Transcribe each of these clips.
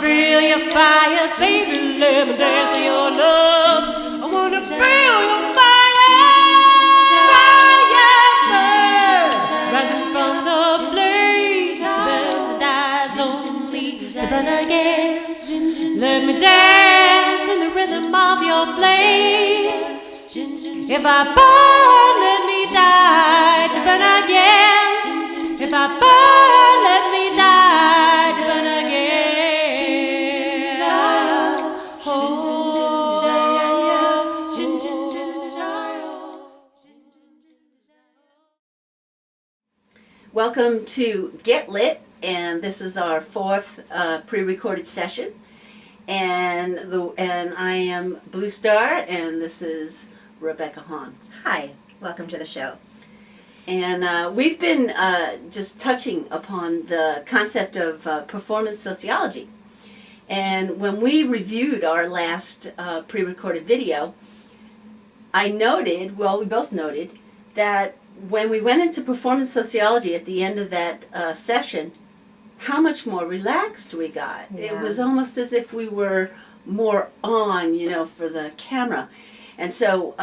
feel your fire, baby, let me dance to your love. I wanna feel your fire burn, rising from the flames. The eyes only to burn again. Let me dance in the rhythm of your flame. If I burn, let me die to burn again. If I burn, let me die to burn again. Welcome to Get Lit, and this is our fourth pre-recorded session. And I am Blue Star, and this is Rebecca Hahn. Hi, welcome to the show. And we've been just touching upon the concept of performance sociology. And when we reviewed our last pre-recorded video, we both noted that when we went into performance sociology at the end of that session, how much more relaxed we got. Yeah. It was almost as if we were more on, for the camera. And so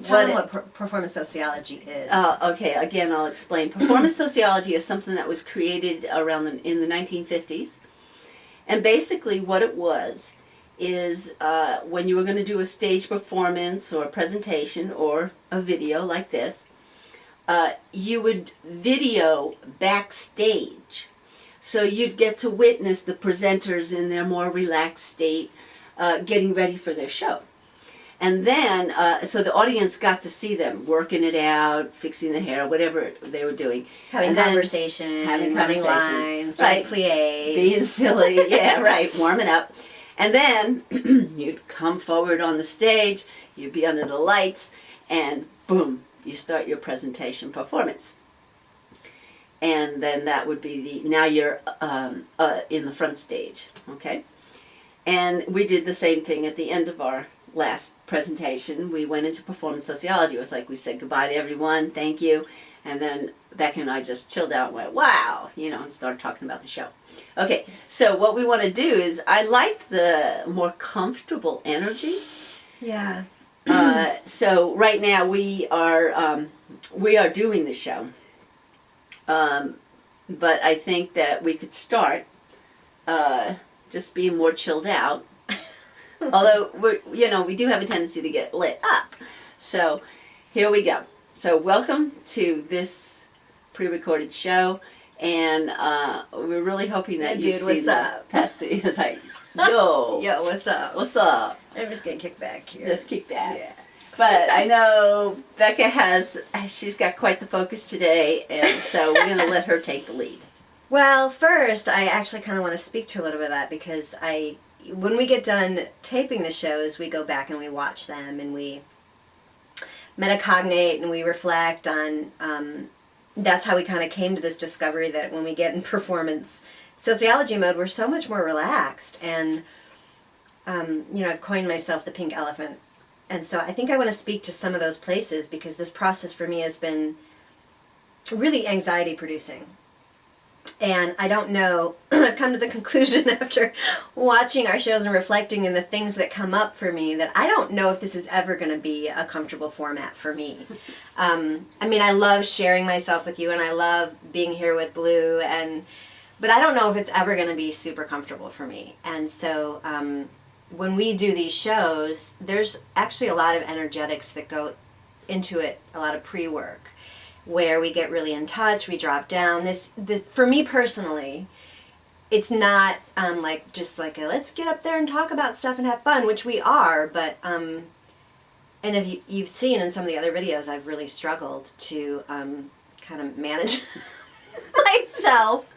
Tell them what performance sociology is. Okay, again, I'll explain. Performance sociology is something that was created in the 1950s. And basically what it was is when you were going to do a stage performance or a presentation or a video like this, you would video backstage. So you'd get to witness the presenters in their more relaxed state getting ready for their show. And then, so the audience got to see them working it out, fixing the hair, whatever they were doing. Having conversation, running lines, right? Pliés. Being silly, yeah, right, warming up. And then you'd come forward on the stage, you'd be under the lights, and boom, you start your presentation performance. And then that would be now you're in the front stage, okay? And we did the same thing at the end of our last presentation. We went into performance sociology. It was like we said goodbye to everyone, thank you, and then Becca and I just chilled out and went, wow, and started talking about the show. Okay, so what we want to do is, I like the more comfortable energy. Yeah. So right now we are doing the show, but I think that we could start just being more chilled out. Although we do have a tendency to get lit up. So here we go. So welcome to this pre-recorded show, and we're really hoping that you've seen what's up? Pasty is like, yo, Yo, what's up? what's up? I'm just gonna kick back here. Just kick that. Yeah. But I know Becca she's got quite the focus today, and so we're going to let her take the lead. Well, first, I actually kind of want to speak to a little bit of that, because when we get done taping the shows, we go back and we watch them, and we metacognate and we reflect on, that's how we kind of came to this discovery that when we get in performance sociology mode, we're so much more relaxed. And, I've coined myself the pink elephant. And so I think I want to speak to some of those places, because this process for me has been really anxiety producing. And I don't know, I've come to the conclusion after watching our shows and reflecting on the things that come up for me, that I don't know if this is ever going to be a comfortable format for me. I love sharing myself with you, and I love being here with Blue, but I don't know if it's ever going to be super comfortable for me. And so when we do these shows, there's actually a lot of energetics that go into it, a lot of pre-work, where we get really in touch, we drop down. This for me personally, it's not just like let's get up there and talk about stuff and have fun, which we are, but and if you've seen in some of the other videos, I've really struggled to kind of manage myself,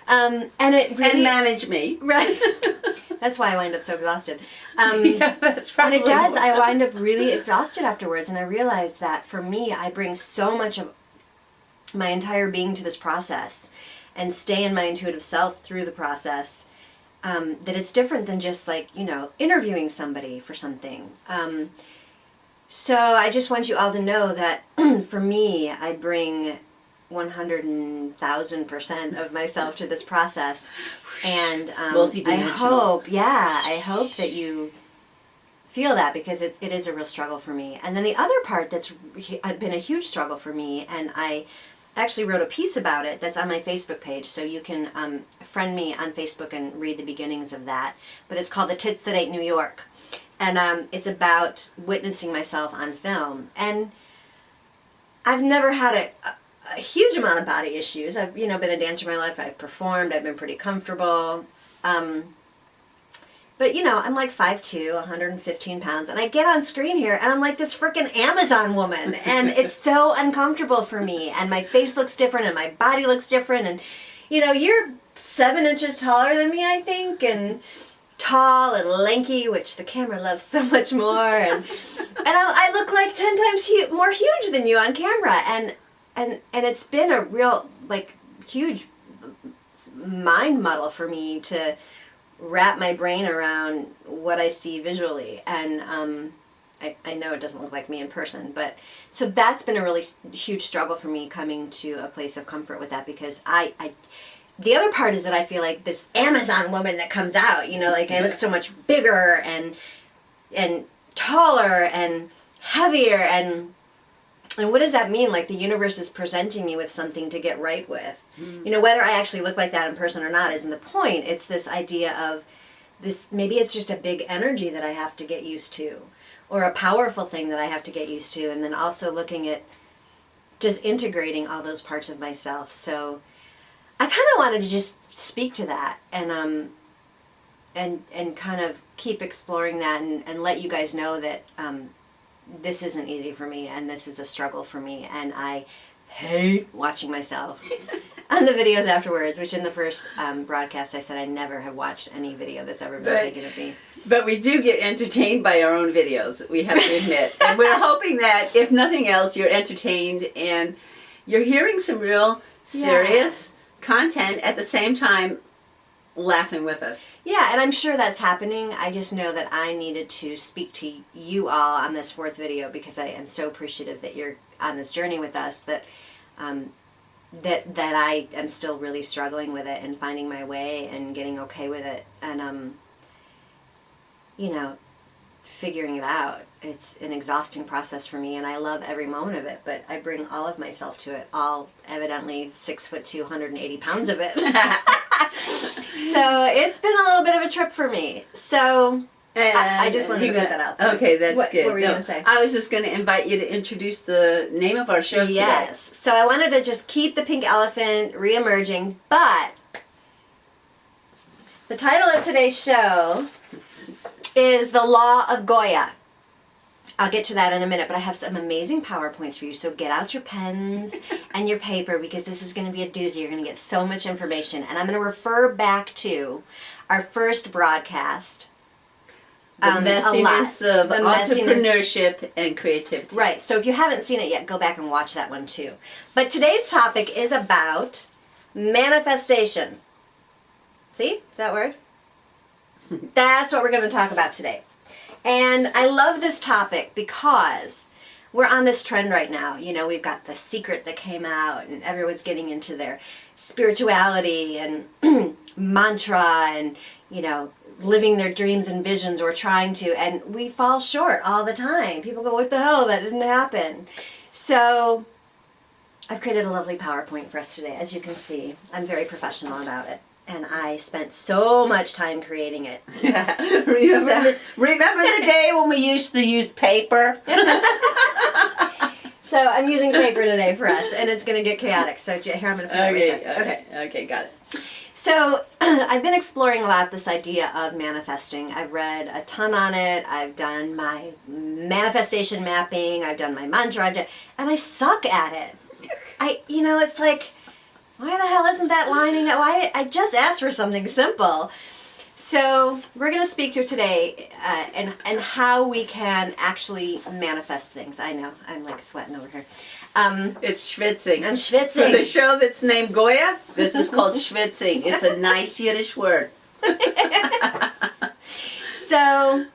and it really, and manage me, right? That's why I wind up so exhausted. Yeah, that's probably. And it does. I wind up really exhausted afterwards, and I realize that for me, I bring so much of my entire being to this process, and stay in my intuitive self through the process. That it's different than just interviewing somebody for something. So I just want you all to know that for me, I bring 100,000% of myself to this process. And I Multidimensional. hope that you feel that, because it is a real struggle for me. And then the other part that's been a huge struggle for me, and I actually wrote a piece about it that's on my Facebook page, so you can friend me on Facebook and read the beginnings of that. But it's called The Tits That Ate New York. And it's about witnessing myself on film. And I've never had a huge amount of body issues. I've, been a dancer my life. I've performed. I've been pretty comfortable. But, I'm like 5'2", 115 pounds. And I get on screen here and I'm like this freaking Amazon woman. And it's so uncomfortable for me. And my face looks different and my body looks different. And, you're 7 inches taller than me, I think. And tall and lanky, which the camera loves so much more. And I look like 10 times more huge than you on camera. And it's been a real, huge mind muddle for me to wrap my brain around what I see visually. And I know it doesn't look like me in person, but so that's been a really huge struggle for me, coming to a place of comfort with that, because the other part is that I feel like this Amazon woman that comes out, I look so much bigger and taller and heavier, and what does that mean? Like, the universe is presenting me with something to get right with. Whether I actually look like that in person or not isn't the point. It's this idea of this, maybe it's just a big energy that I have to get used to, or a powerful thing that I have to get used to, and then also looking at just integrating all those parts of myself. So I kind of wanted to just speak to that and kind of keep exploring that and let you guys know that this isn't easy for me, and this is a struggle for me, and I hate watching myself on the videos afterwards, which in the first broadcast I said I never have watched any video that's ever been taken of me. But we do get entertained by our own videos, we have to admit. And we're hoping that, if nothing else, you're entertained and you're hearing some real serious content at the same time laughing with us. Yeah, and I'm sure that's happening. I just know that I needed to speak to you all on this 4th video, because I am so appreciative that you're on this journey with us, that that I am still really struggling with it and finding my way and getting okay with it, and figuring it out. It's an exhausting process for me, and I love every moment of it, but I bring all of myself to it, all evidently 6'2", 180 pounds of it. So it's been a little bit of a trip for me. So I just wanted to put that out there. Okay, that's good. What were you going to say? I was just going to invite you to introduce the name of our show today. Yes. So I wanted to just keep the pink elephant re-emerging, but the title of today's show is The Law of Goya. I'll get to that in a minute, but I have some amazing PowerPoints for you, so get out your pens and your paper, because this is going to be a doozy. You're going to get so much information, and I'm going to refer back to our first broadcast. The messiness of entrepreneurship and creativity. Right, so if you haven't seen it yet, go back and watch that one too. But today's topic is about manifestation. See that word? That's what we're going to talk about today. And I love this topic because we're on this trend right now. We've got The Secret that came out, and everyone's getting into their spirituality and mantra and, living their dreams and visions, or trying to, and we fall short all the time. People go, what the hell, that didn't happen. So I've created a lovely PowerPoint for us today. As you can see, I'm very professional about it. And I spent so much time creating it. Remember the day when we used to use paper? So I'm using paper today for us, and it's going to get chaotic. So here, I'm going to put that right there. Okay, got it. So I've been exploring a lot this idea of manifesting. I've read a ton on it. I've done my manifestation mapping. I've done my mantra. And I suck at it. It's like, why the hell isn't that lining up? I just asked for something simple. So we're going to speak to today and how we can actually manifest things. I know, I'm like sweating over here. It's schwitzing. I'm schwitzing. For the show that's named Goya, this is called schwitzing. It's a nice Yiddish word. So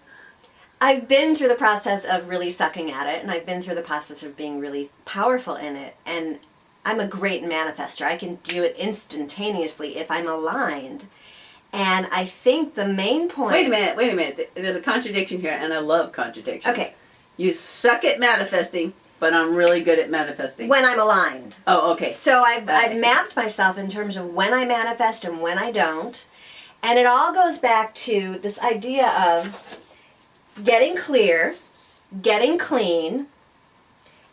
I've been through the process of really sucking at it, and I've been through the process of being really powerful in it. And I'm a great manifester. I can do it instantaneously if I'm aligned. And I think the main point... Wait a minute. There's a contradiction here, and I love contradictions. Okay. You suck at manifesting, but I'm really good at manifesting. When I'm aligned. Oh, okay. So I've mapped myself in terms of when I manifest and when I don't. And it all goes back to this idea of getting clear, getting clean,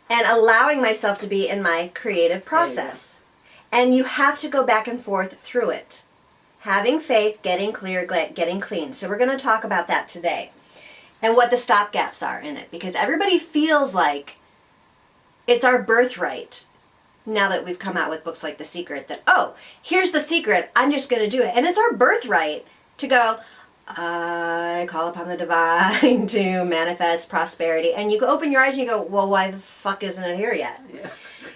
and allowing myself to be in my creative process. And you have to go back and forth through it. Having faith, getting clear, getting clean. So we're going to talk about that today. And what the stopgaps are in it. Because everybody feels like it's our birthright, now that we've come out with books like The Secret, that, oh, here's the secret, I'm just going to do it. And it's our birthright to go, I call upon the divine to manifest prosperity. And you go open your eyes and you go, well, why the fuck isn't it here yet? Yeah.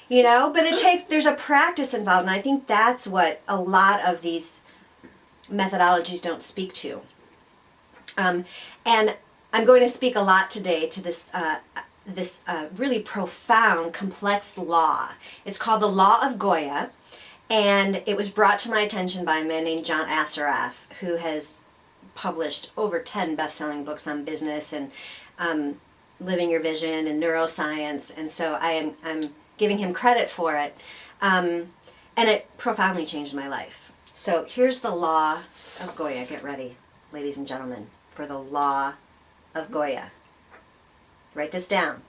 You know, but there's a practice involved. And I think that's what a lot of these methodologies don't speak to. And I'm going to speak a lot today to this really profound, complex law. It's called the Law of Goya, and it was brought to my attention by a man named John Assaraf, who has published over 10 best-selling books on business and living your vision and neuroscience, and so I'm giving him credit for it, and it profoundly changed my life. So here's the Law of Goya. Get ready, ladies and gentlemen, for the Law of Goya. Write this down.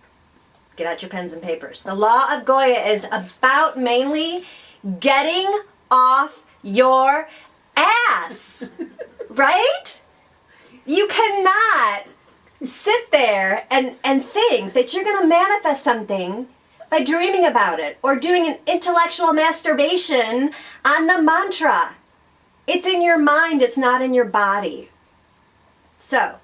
Get out your pens and papers. The Law of Goya is about mainly getting off your ass. Right? You cannot sit there and think that you're going to manifest something by dreaming about it or doing an intellectual masturbation on the mantra. It's in your mind, it's not in your body. So,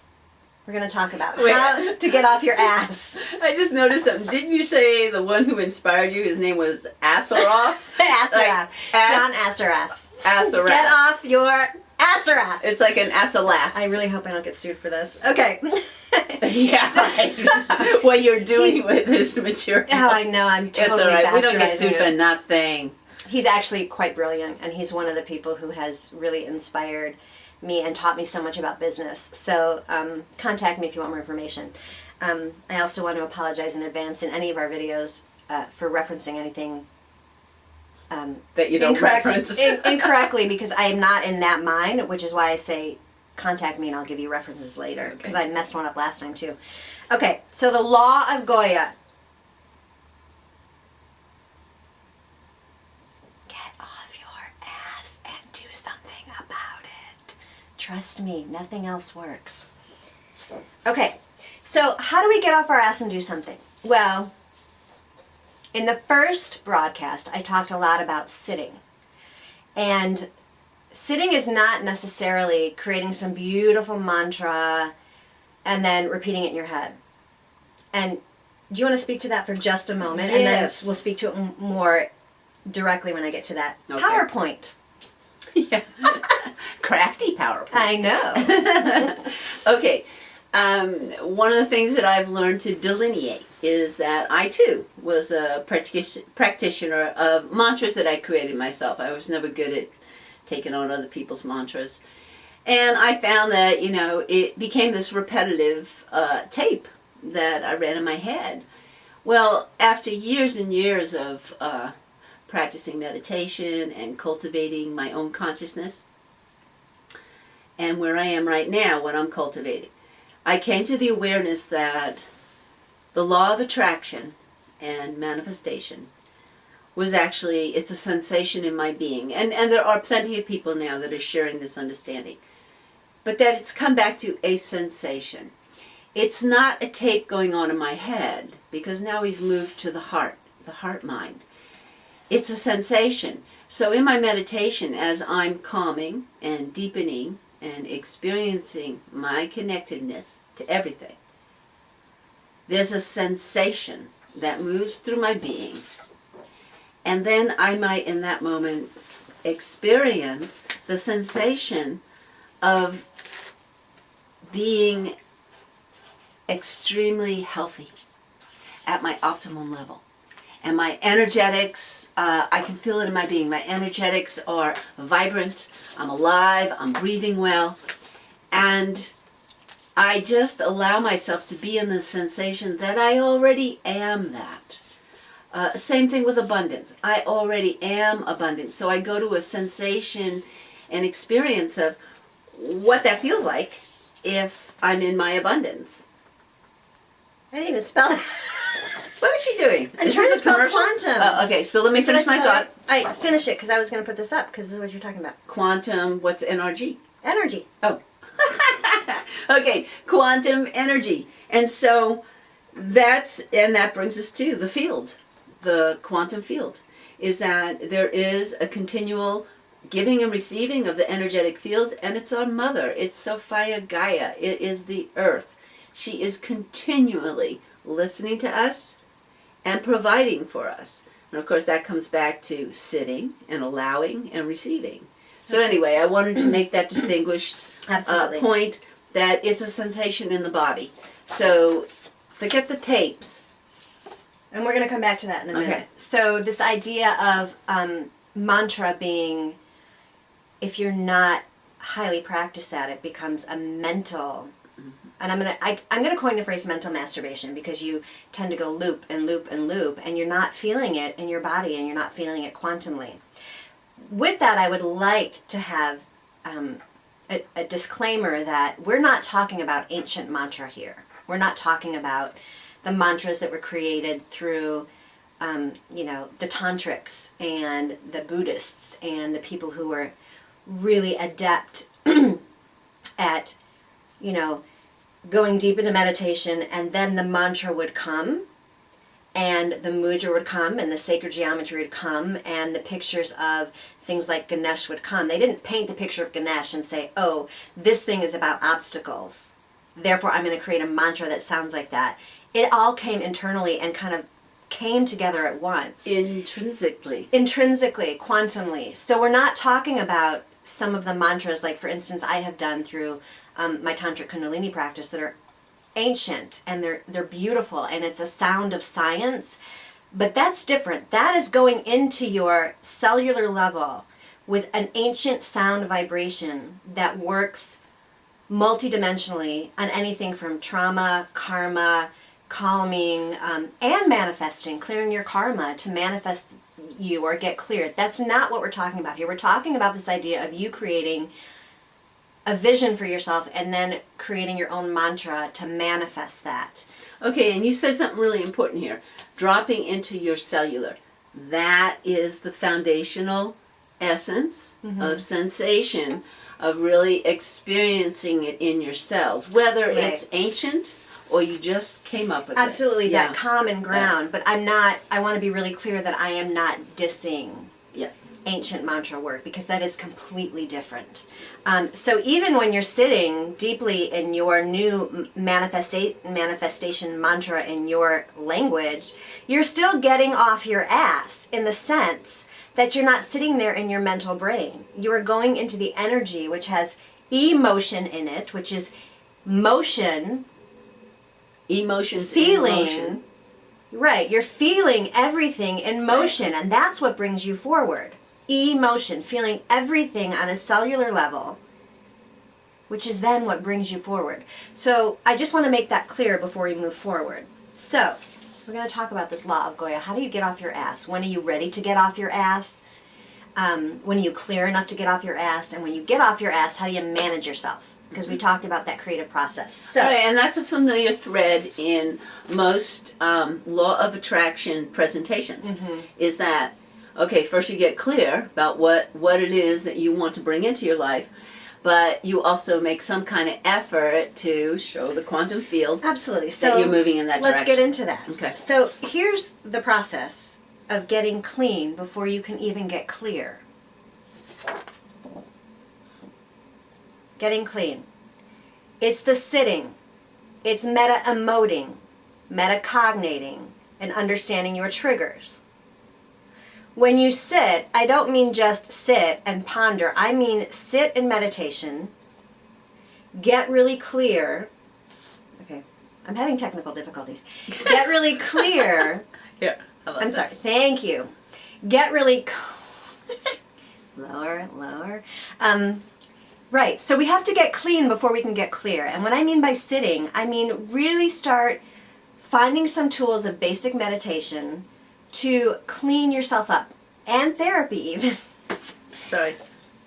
we're going to talk about how to get off your ass. I just noticed something. Didn't you say the one who inspired you, his name was Assaraf? Assaraf. John Assaraf. Assaraf. Get off your Assaraf. It's like an Assaraf. I really hope I don't get sued for this. Okay. Yeah, right. What you're doing with this material. Oh, I know. I'm totally It's all right. We don't get bastardizing sued for it. nothing. He's actually quite brilliant, and he's one of the people who has really inspired me and taught me so much about business. So contact me if you want more information. I also want to apologize in advance in any of our videos for referencing anything that you don't reference. incorrectly, because I am not in that mind, which is why I say contact me and I'll give you references later, because I messed one up last time too. Okay, so the Law of Goya. Get off your ass and do something about it. Trust me, nothing else works. Okay, so how do we get off our ass and do something? Well, in the first broadcast, I talked a lot about sitting. And sitting is not necessarily creating some beautiful mantra and then repeating it in your head. And do you want to speak to that for just a moment? Yes. And then we'll speak to it more directly when I get to that. Okay. PowerPoint. Yeah. Crafty PowerPoint. I know. Okay. One of the things that I've learned to delineate is that I too was a practitioner of mantras that I created myself. I was never good at taking on other people's mantras. And I found that, it became this repetitive tape that I ran in my head. Well, after years and years of practicing meditation and cultivating my own consciousness, and where I am right now, what I'm cultivating, I came to the awareness that the law of attraction and manifestation was actually, it's a sensation in my being. And there are plenty of people now that are sharing this understanding. But that it's come back to a sensation. It's not a tape going on in my head, because now we've moved to the heart mind. It's a sensation. So in my meditation, as I'm calming and deepening and experiencing my connectedness to everything, there's a sensation that moves through my being. And then I might, in that moment, experience the sensation of being extremely healthy at my optimum level. And my energetics I can feel it in my being. My energetics are vibrant. I'm alive. I'm breathing well. And I just allow myself to be in the sensation that I already am that. Same thing with abundance. I already am abundant. So I go to a sensation and experience of what that feels like if I'm in my abundance. I didn't even spell it. What is she doing? I'm Is trying this to a spell commercial? quantum. Okay, so let me finish my thought. I finish it because I was going to put this up because this is what you're talking about. Quantum, what's NRG? Energy. Oh. Okay, quantum energy. And so that brings us to the field. The quantum field is that there is a continual giving and receiving of the energetic field, and it's our mother. It's Sophia Gaia. It is the earth. She is continually listening to us and providing for us. And of course that comes back to sitting and allowing and receiving. So anyway, I wanted to make that distinguished point that it's a sensation in the body. So forget the tapes. And we're going to come back to that in a minute. Okay. So this idea of mantra being, if you're not highly practiced at it, becomes a mental. And I'm gonna coin the phrase mental masturbation because you tend to go loop and loop and loop, and you're not feeling it in your body, and you're not feeling it quantumly. With that, I would like to have a disclaimer that we're not talking about ancient mantra here. We're not talking about the mantras that were created through, the tantrics and the Buddhists and the people who were really adept at, going deep into meditation, and then the mantra would come, and the mudra would come, and the sacred geometry would come, and the pictures of things like Ganesh would come. They didn't paint the picture of Ganesh and say, oh, this thing is about obstacles, therefore I'm going to create a mantra that sounds like that. It all came internally and kind of came together at once. Intrinsically, quantumly. So we're not talking about some of the mantras, like for instance I have done through my tantric kundalini practice, that are ancient and they're beautiful and it's a sound of science, but that's different. That is going into your cellular level with an ancient sound vibration that works multidimensionally on anything from trauma, karma, calming, and manifesting, clearing your karma to manifest you or get cleared. That's not what we're talking about here. We're talking about this idea of you creating a vision for yourself and then creating your own mantra to manifest that. Okay, and you said something really important here. Dropping into your cellular. That is the foundational essence of sensation, of really experiencing it in your cells, whether it's ancient or you just came up with Absolutely, it. that common ground. But I want to be really clear that I am not dissing ancient mantra work, because that is completely different. So even when you're sitting deeply in your new manifestation mantra in your language, you're still getting off your ass in the sense that you're not sitting there in your mental brain. You are going into the energy, which has emotion in it, which is motion. Emotions feeling. in motion. Right, you're feeling everything in motion, and that's what brings you forward. Emotion, feeling everything on a cellular level, which is then what brings you forward. So I just want to make that clear before we move forward. So we're going to talk about this law of Goya. How do you get off your ass? When are you ready to get off your ass? When are you clear enough to get off your ass? And when you get off your ass, how do you manage yourself? Because we talked about that creative process. So, right, and that's a familiar thread in most law of attraction presentations, is that, okay, first you get clear about what it is that you want to bring into your life, but you also make some kind of effort to show the quantum field absolutely. that you're moving in that direction. Let's get into that. Okay. So here's the process of getting clean before you can even get clear. Getting clean. It's the sitting. It's meta-emoting, metacognating, and understanding your triggers. When you sit, I don't mean just sit and ponder. I mean sit in meditation, get really clear. Okay, I'm having technical difficulties. Get really clear. Here, how about I'm this? sorry. Thank you. get really lower. Right, so we have to get clean before we can get clear. And what I mean by sitting, I mean really start finding some tools of basic meditation to clean yourself up. And therapy even. Sorry.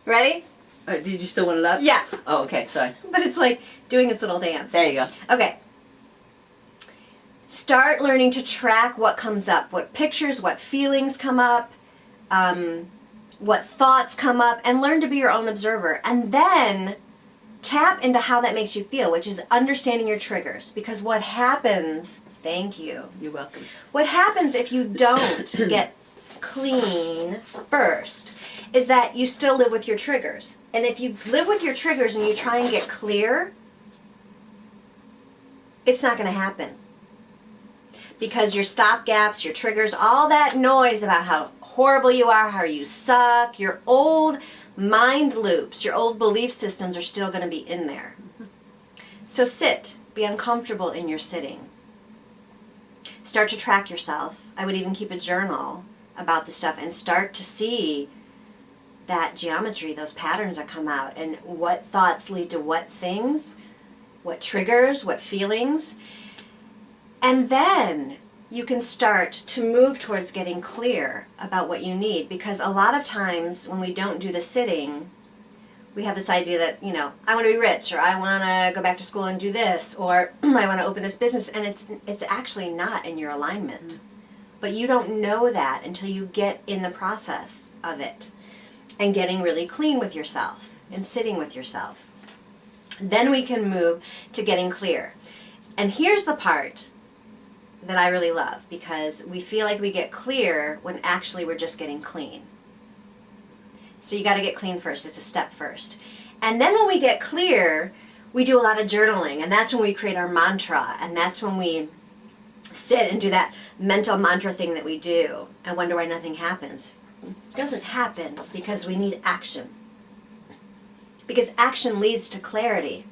Ready? Did you still want it up? Yeah. Oh, okay, sorry. But it's like doing its little dance. There you go. Okay. Start learning to track what comes up, what pictures, what feelings come up, what thoughts come up, and learn to be your own observer. And then tap into how that makes you feel, which is understanding your triggers. Because what happens, thank you. You're welcome. What happens if you don't get clean first is that you still live with your triggers. And if you live with your triggers and you try and get clear, it's not going to happen. Because your stopgaps, your triggers, all that noise about how horrible you are, how you suck, your old mind loops, your old belief systems are still going to be in there. So sit, be uncomfortable in your sitting. Start to track yourself. I would even keep a journal about the stuff and start to see that geometry, those patterns that come out, and what thoughts lead to what things, what triggers, what feelings. And then you can start to move towards getting clear about what you need, because a lot of times when we don't do the sitting, we have this idea that, you know, I want to be rich, or I want to go back to school and do this, or I want to open this business, and it's actually not in your alignment. Mm-hmm. But you don't know that until you get in the process of it and getting really clean with yourself and sitting with yourself. Then we can move to getting clear. And here's the part that I really love, because we feel like we get clear when actually we're just getting clean. So you got to get clean first. It's a step first. And then when we get clear, we do a lot of journaling, and that's when we create our mantra, and that's when we sit and do that mental mantra thing that we do and wonder why nothing happens. It doesn't happen because we need action. Because action leads to clarity.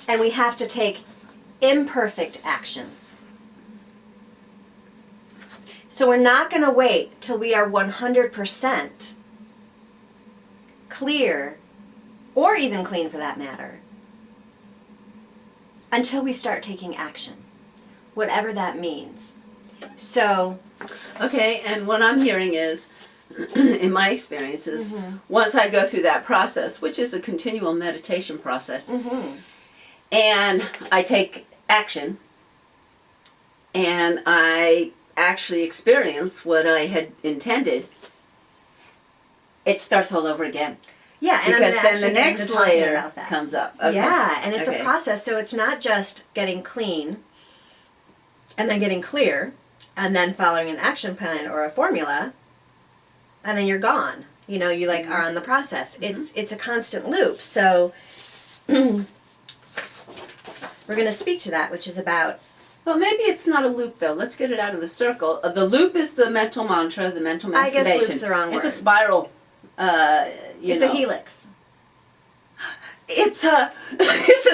And we have to take imperfect action. So we're not going to wait till we are 100% clear, or even clean for that matter, until we start taking action, whatever that means. So, okay, and what I'm hearing is, in my experiences, once I go through that process, which is a continual meditation process, and I take action, and I actually experience what I had intended, it starts all over again. yeah, and Because I'm then the actually next into talking layer about that. comes up. Okay. Yeah, and it's Okay. a process, so it's not just getting clean and then getting clear and then following an action plan or a formula and then you're gone. You know, you like are on the process. It's a constant loop. So we're going to speak to that, which is about. Well, maybe it's not a loop, though. Let's get it out of the circle. The loop is the mental mantra, the mental I masturbation. guess loop's the wrong It's a word. spiral. It's a helix. It's a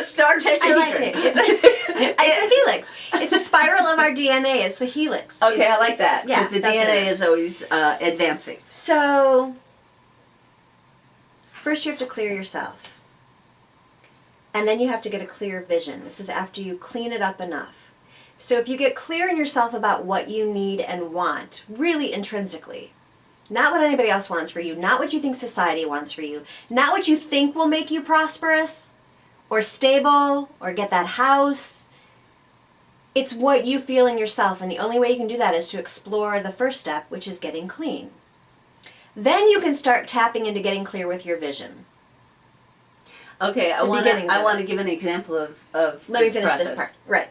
star tetrahedron. I like it. It's a helix. It's a spiral of our DNA. It's the helix. Okay, I like that. Yeah, Because the that's what it DNA is always advancing. So, first you have to clear yourself. And then you have to get a clear vision. This is after you clean it up enough. So if you get clear in yourself about what you need and want, really intrinsically, not what anybody else wants for you, not what you think society wants for you, not what you think will make you prosperous or stable or get that house. It's what you feel in yourself, and the only way you can do that is to explore the first step, which is getting clean. Then you can start tapping into getting clear with your vision. Okay, I want to give an example of Let me this finish process. this part. Right.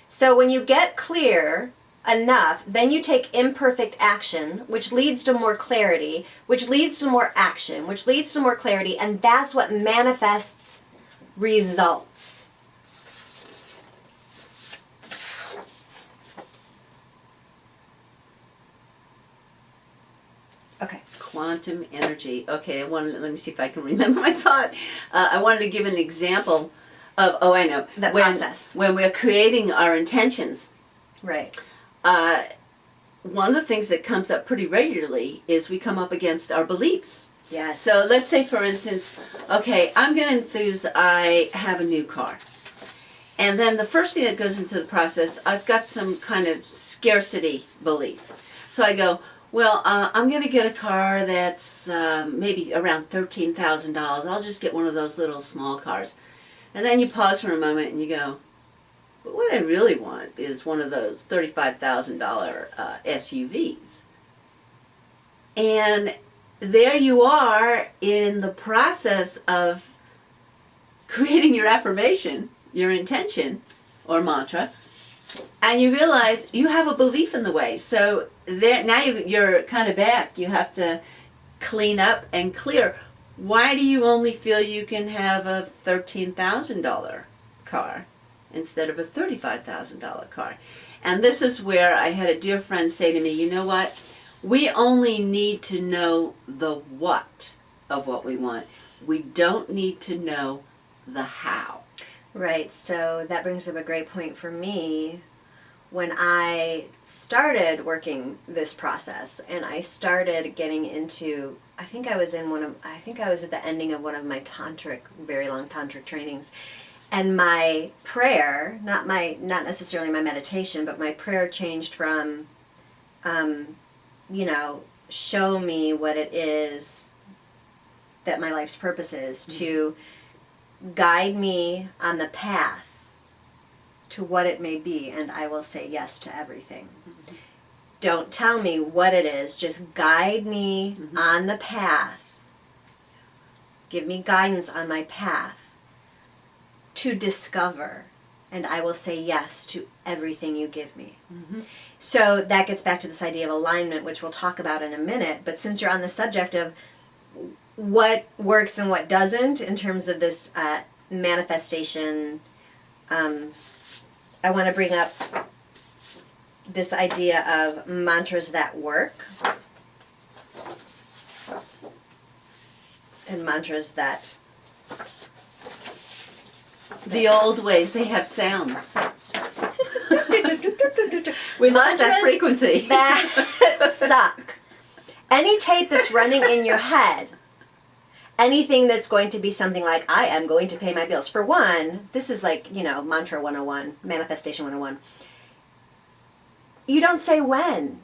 So when you get clear enough, then you take imperfect action, which leads to more clarity, which leads to more action, which leads to more clarity, and that's what manifests results. Okay. Quantum energy. Okay, let me see if I can remember my thought. I wanted to give an example of, I know. The process. When we're creating our intentions, Right. one of the things that comes up pretty regularly is we come up against our beliefs. Yes. So let's say, for instance, okay, I'm going to enthuse, I have a new car. And then the first thing that goes into the process, I've got some kind of scarcity belief. So I go, well, I'm going to get a car that's maybe around $13,000. I'll just get one of those little small cars. And then you pause for a moment and you go, but what I really want is one of those $35,000 SUVs. And there you are in the process of creating your affirmation, your intention or mantra, and you realize you have a belief in the way. So there, now you're kind of back. You have to clean up and clear. Why do you only feel you can have a $13,000 car instead of a $35,000 car? And this is where I had a dear friend say to me, you know what? We only need to know the what of what we want. We don't need to know the how. Right, so that brings up a great point for me. When I started working this process and I started getting into, I think I was at the ending of one of my tantric, very long tantric trainings. And my prayer, not necessarily my meditation, but my prayer changed from, show me what it is that my life's purpose is, to guide me on the path to what it may be, and I will say yes to everything. Mm-hmm. Don't tell me what it is, just guide me on the path. Give me guidance on my path to discover, and I will say yes to everything you give me. Mm-hmm. So that gets back to this idea of alignment, which we'll talk about in a minute, but since you're on the subject of what works and what doesn't in terms of this manifestation, I want to bring up this idea of mantras that work and mantras that... The old ways, they have sounds. We lost that frequency. That suck. Any tape that's running in your head, anything that's going to be something like, I am going to pay my bills. For one, this is like, mantra 101, manifestation 101. You don't say when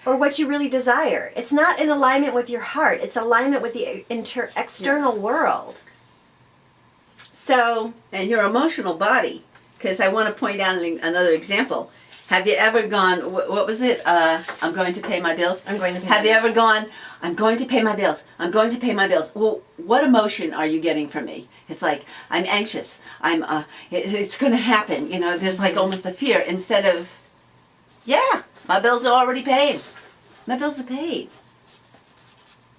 or what you really desire. It's not in alignment with your heart. It's alignment with the external world. So... And your emotional body, because I want to point out another example. Have you ever gone, what was it? I'm going to pay my bills. I'm going to pay Have my you bills. ever gone, I'm going to pay my bills. I'm going to pay my bills. Well, what emotion are you getting from me? It's like, I'm anxious. It's going to happen. There's like almost a fear instead of, yeah, my bills are already paid. My bills are paid.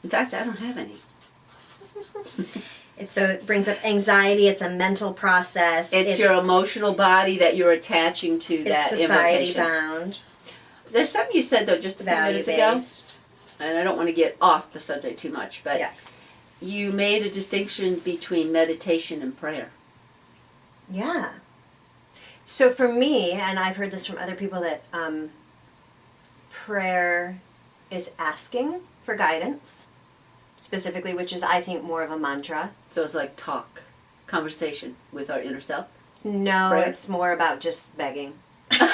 In fact, I don't have any. So it brings up anxiety. It's a mental process. It's your emotional body that you're attaching to that It's society invocation. bound. There's something you said, though, just a few minutes ago. Value-based. And I don't want to get off the subject too much, but Yeah. you made a distinction between meditation and prayer. Yeah. So for me, and I've heard this from other people, that prayer is asking for guidance, specifically, which is, I think, more of a mantra. So it's like conversation with our inner self. No, Prayer? it's more about just begging. Oh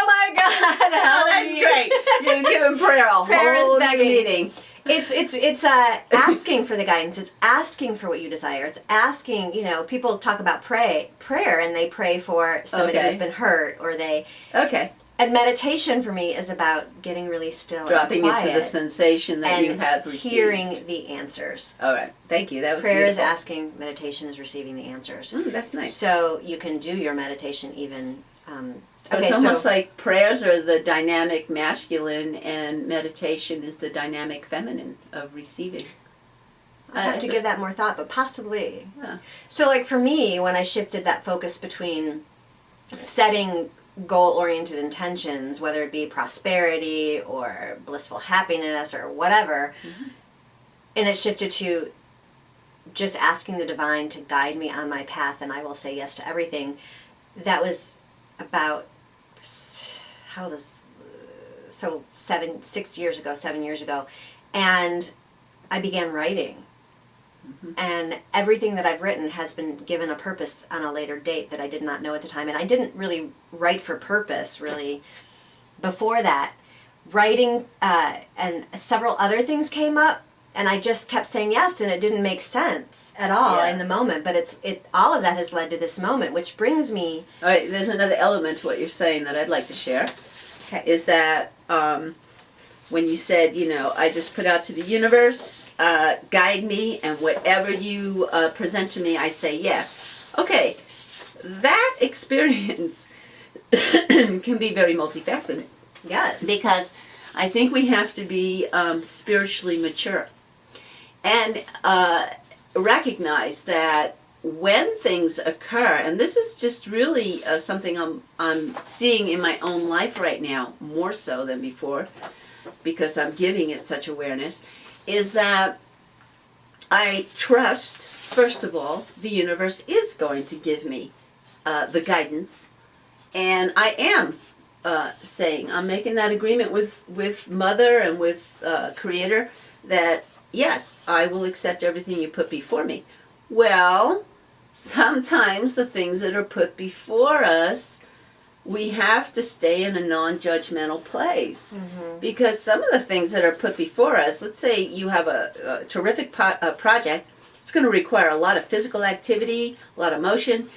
my God! That's great. You're giving prayer a Prayer is whole begging. meeting. It's asking for the guidance. It's asking for what you desire. It's asking. People talk about prayer, and they pray for somebody Okay. who's been hurt, or they. Okay. And meditation for me is about getting really still, Dropping and quiet, into the sensation that and you have received. hearing the answers. All right. Thank you. That was Prayer is beautiful. asking, meditation is receiving the answers. That's nice. So you can do your meditation even. So it's almost like prayers are the dynamic masculine and meditation is the dynamic feminine of receiving. I have to give that more thought, but possibly. Yeah. So like for me, when I shifted that focus between setting goal-oriented intentions, whether it be prosperity or blissful happiness or whatever, and it shifted to just asking the divine to guide me on my path, and I will say yes to everything. That was about how this, so 7 years ago, and I began writing. And everything that I've written has been given a purpose on a later date that I did not know at the time. And I didn't really write for purpose, really, before that. Writing and several other things came up, and I just kept saying yes, and it didn't make sense at all in the moment. But all of that has led to this moment, which brings me... All right, there's another element to what you're saying that I'd like to share. Okay. Is that when you said, I just put out to the universe, guide me, and whatever you present to me, I say yes. Okay, that experience can be very multifaceted. Yes. Because I think we have to be spiritually mature and recognize that when things occur, and this is just really something I'm seeing in my own life right now, more so than before, because I'm giving it such awareness, is that I trust, first of all, the universe is going to give me the guidance, and I am saying, I'm making that agreement with Mother and with Creator that, yes, I will accept everything you put before me. Well, sometimes the things that are put before us, we have to stay in a non-judgmental place. Because some of the things that are put before us, let's say you have a terrific project, it's going to require a lot of physical activity, a lot of motion,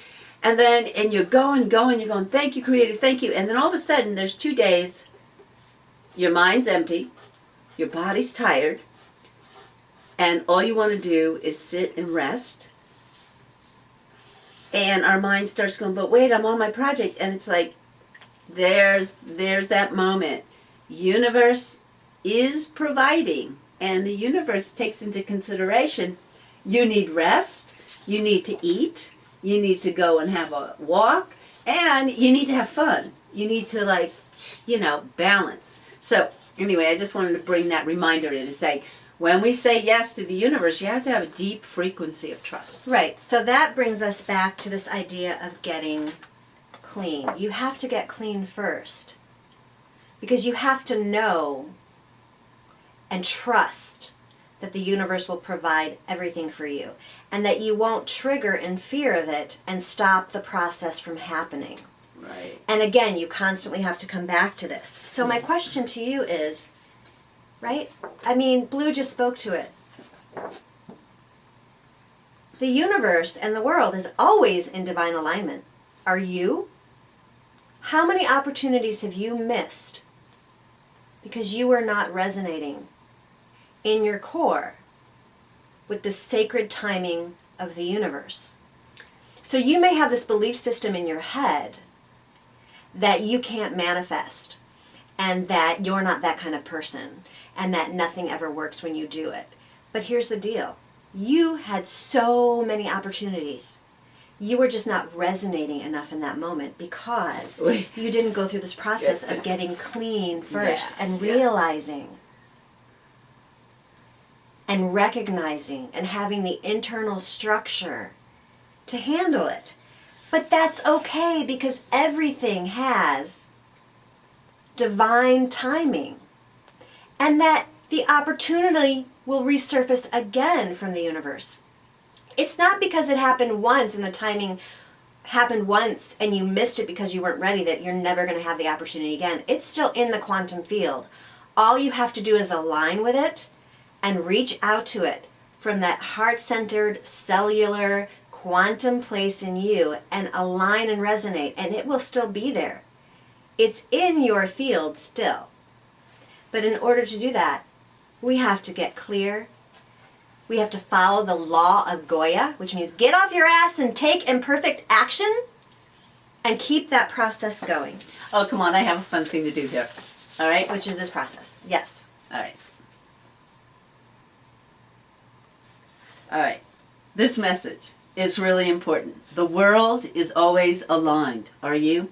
and you're going, you're going, thank you, Creator, thank you. And then all of a sudden, there's 2 days, your mind's empty, your body's tired, and all you want to do is sit and rest. And our mind starts going, but wait, I'm on my project. And it's like, there's that moment. Universe is providing, and the universe takes into consideration, you need rest, you need to eat, you need to go and have a walk, and you need to have fun. You need to balance. So anyway, I just wanted to bring that reminder in and say, when we say yes to the universe, you have to have a deep frequency of trust. Right. So that brings us back to this idea of getting clean. You have to get clean first. Because you have to know and trust that the universe will provide everything for you. And that you won't trigger in fear of it and stop the process from happening. Right. And again, you constantly have to come back to this. So my question to you is, right? I mean, Blue just spoke to it. The universe and the world is always in divine alignment. Are you? How many opportunities have you missed because you were not resonating in your core with the sacred timing of the universe? So you may have this belief system in your head that you can't manifest and that you're not that kind of person and that nothing ever works when you do it. But here's the deal. You had so many opportunities. You were just not resonating enough in that moment because you didn't go through this process of getting clean first and realizing and recognizing and having the internal structure to handle it. But that's okay because everything has divine timing. And that the opportunity will resurface again from the universe. It's not because it happened once and the timing happened once and you missed it because you weren't ready that you're never going to have the opportunity again. It's still in the quantum field. All you have to do is align with it and reach out to it from that heart-centered, cellular, quantum place in you and align and resonate, and it will still be there. It's in your field still. But in order to do that, we have to get clear. We have to follow the law of Goya, which means get off your ass and take imperfect action and keep that process going. Oh, come on, I have a fun thing to do here. All right? Which is this process. Yes. All right. All right. This message is really important. The world is always aligned. Are you?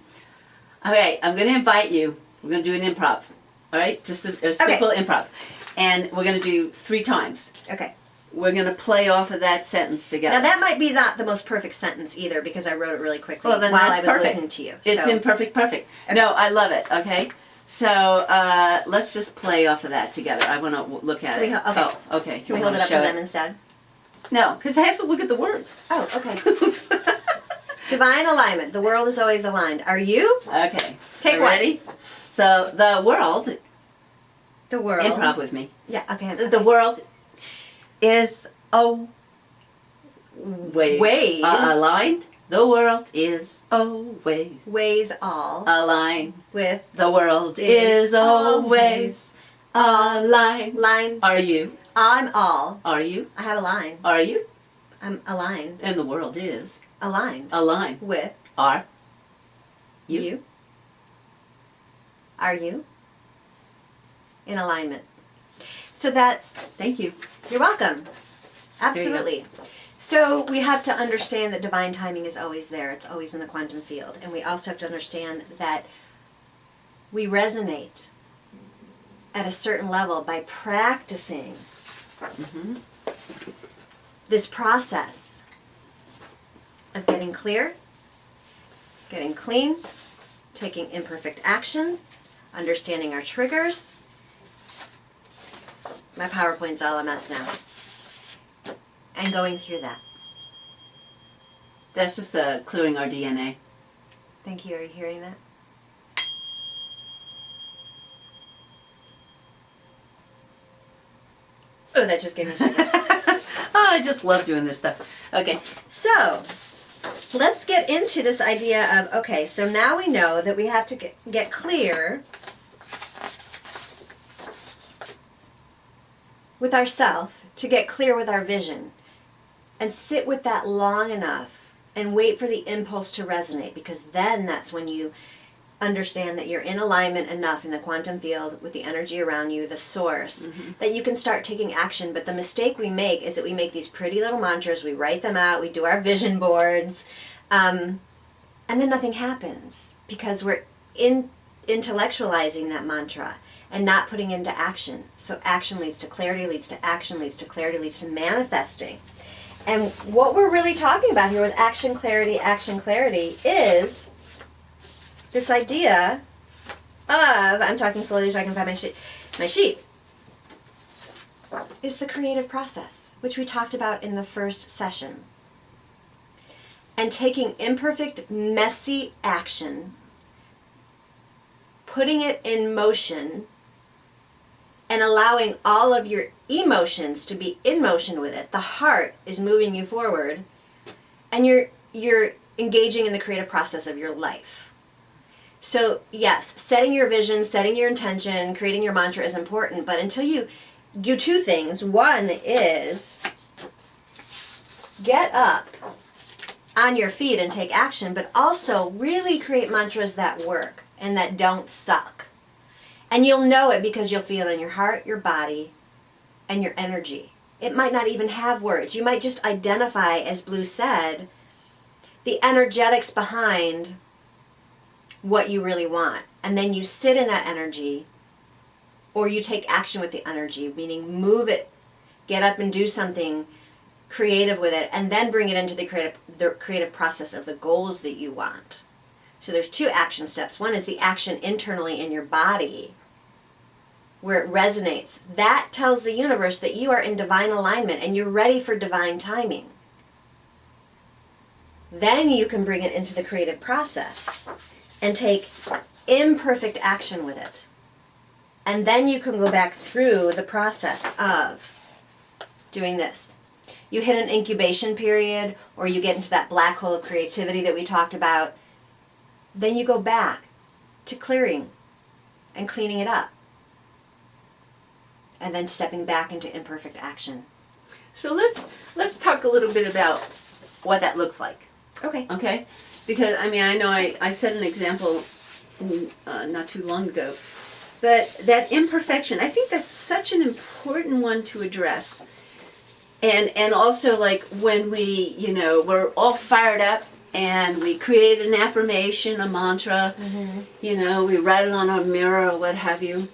All right, I'm going to invite you. We're going to do an improv. All right? Just a simple improv. And we're going to do 3 times. Okay. we're going to play off of that sentence together. Now that might be not the most perfect sentence either because I wrote it really quickly Well, then while that's I was perfect. listening to you. It's so. imperfect, perfect. No, I love it. Okay, so let's just play off of that together. I want to look at it. Okay. Oh, okay. Can we hold it up for them instead? No, because I have to look at the words. Oh, okay. Divine alignment. The world is always aligned. Are you? Okay. Take Are one. ready? So the world. The world. Improv with me. Yeah. Okay. The world is always Ways. aligned. The world is always Weighs all aligned. with The world is always aligned. line. Are you? I'm all. Are you? I have a line. Are you? I'm aligned. And the world is Aligned aligned. with Are you. Are you in alignment? So that's. Thank you. You're welcome. Absolutely. go. So we have to understand that divine timing is always there. It's always in the quantum field. And we also have to understand that we resonate at a certain level by practicing this process of getting clear, getting clean, taking imperfect action, understanding our triggers. My PowerPoint's all a mess now. And going through that. That's just clearing our DNA. Thank you. Are you hearing that? Oh, that just gave me shivers. I just love doing this stuff. Okay. So, let's get into this idea of, okay, so now we know that we have to get clear with ourself, to get clear with our vision, and sit with that long enough and wait for the impulse to resonate, because then that's when you understand that you're in alignment enough in the quantum field with the energy around you, the source, that you can start taking action. But the mistake we make is that we make these pretty little mantras, we write them out, we do our vision boards, and then nothing happens because we're intellectualizing that mantra and not putting into action. So action leads to clarity, leads to action, leads to clarity, leads to manifesting. And what we're really talking about here with action, clarity, is this idea of, I'm talking slowly so I can find my sheet, is the creative process, which we talked about in the first session. And taking imperfect, messy action, putting it in motion, and allowing all of your emotions to be in motion with it. The heart is moving you forward, and you're engaging in the creative process of your life. So yes, setting your vision, setting your intention, creating your mantra is important, but until you do two things. One is get up on your feet and take action, but also really create mantras that work and that don't suck. And you'll know it because you'll feel it in your heart, your body, and your energy. It might not even have words. You might just identify, as Blue said, the energetics behind what you really want. And then you sit in that energy, or you take action with the energy, meaning move it, get up and do something creative with it, and then bring it into the creative process of the goals that you want. So there's two action steps. One is the action internally in your body, where it resonates. That tells the universe that you are in divine alignment and you're ready for divine timing. Then you can bring it into the creative process and take imperfect action with it. And then you can go back through the process of doing this. You hit an incubation period, or you get into that black hole of creativity that we talked about. Then you go back to clearing and cleaning it up. And then stepping back into imperfect action. So let's talk a little bit about what that looks like. Okay. Okay? Because, I mean, I know I set an example not too long ago. But that imperfection, I think that's such an important one to address. And also, like, when we, we're all fired up and we create an affirmation, a mantra, we write it on our mirror or what have you.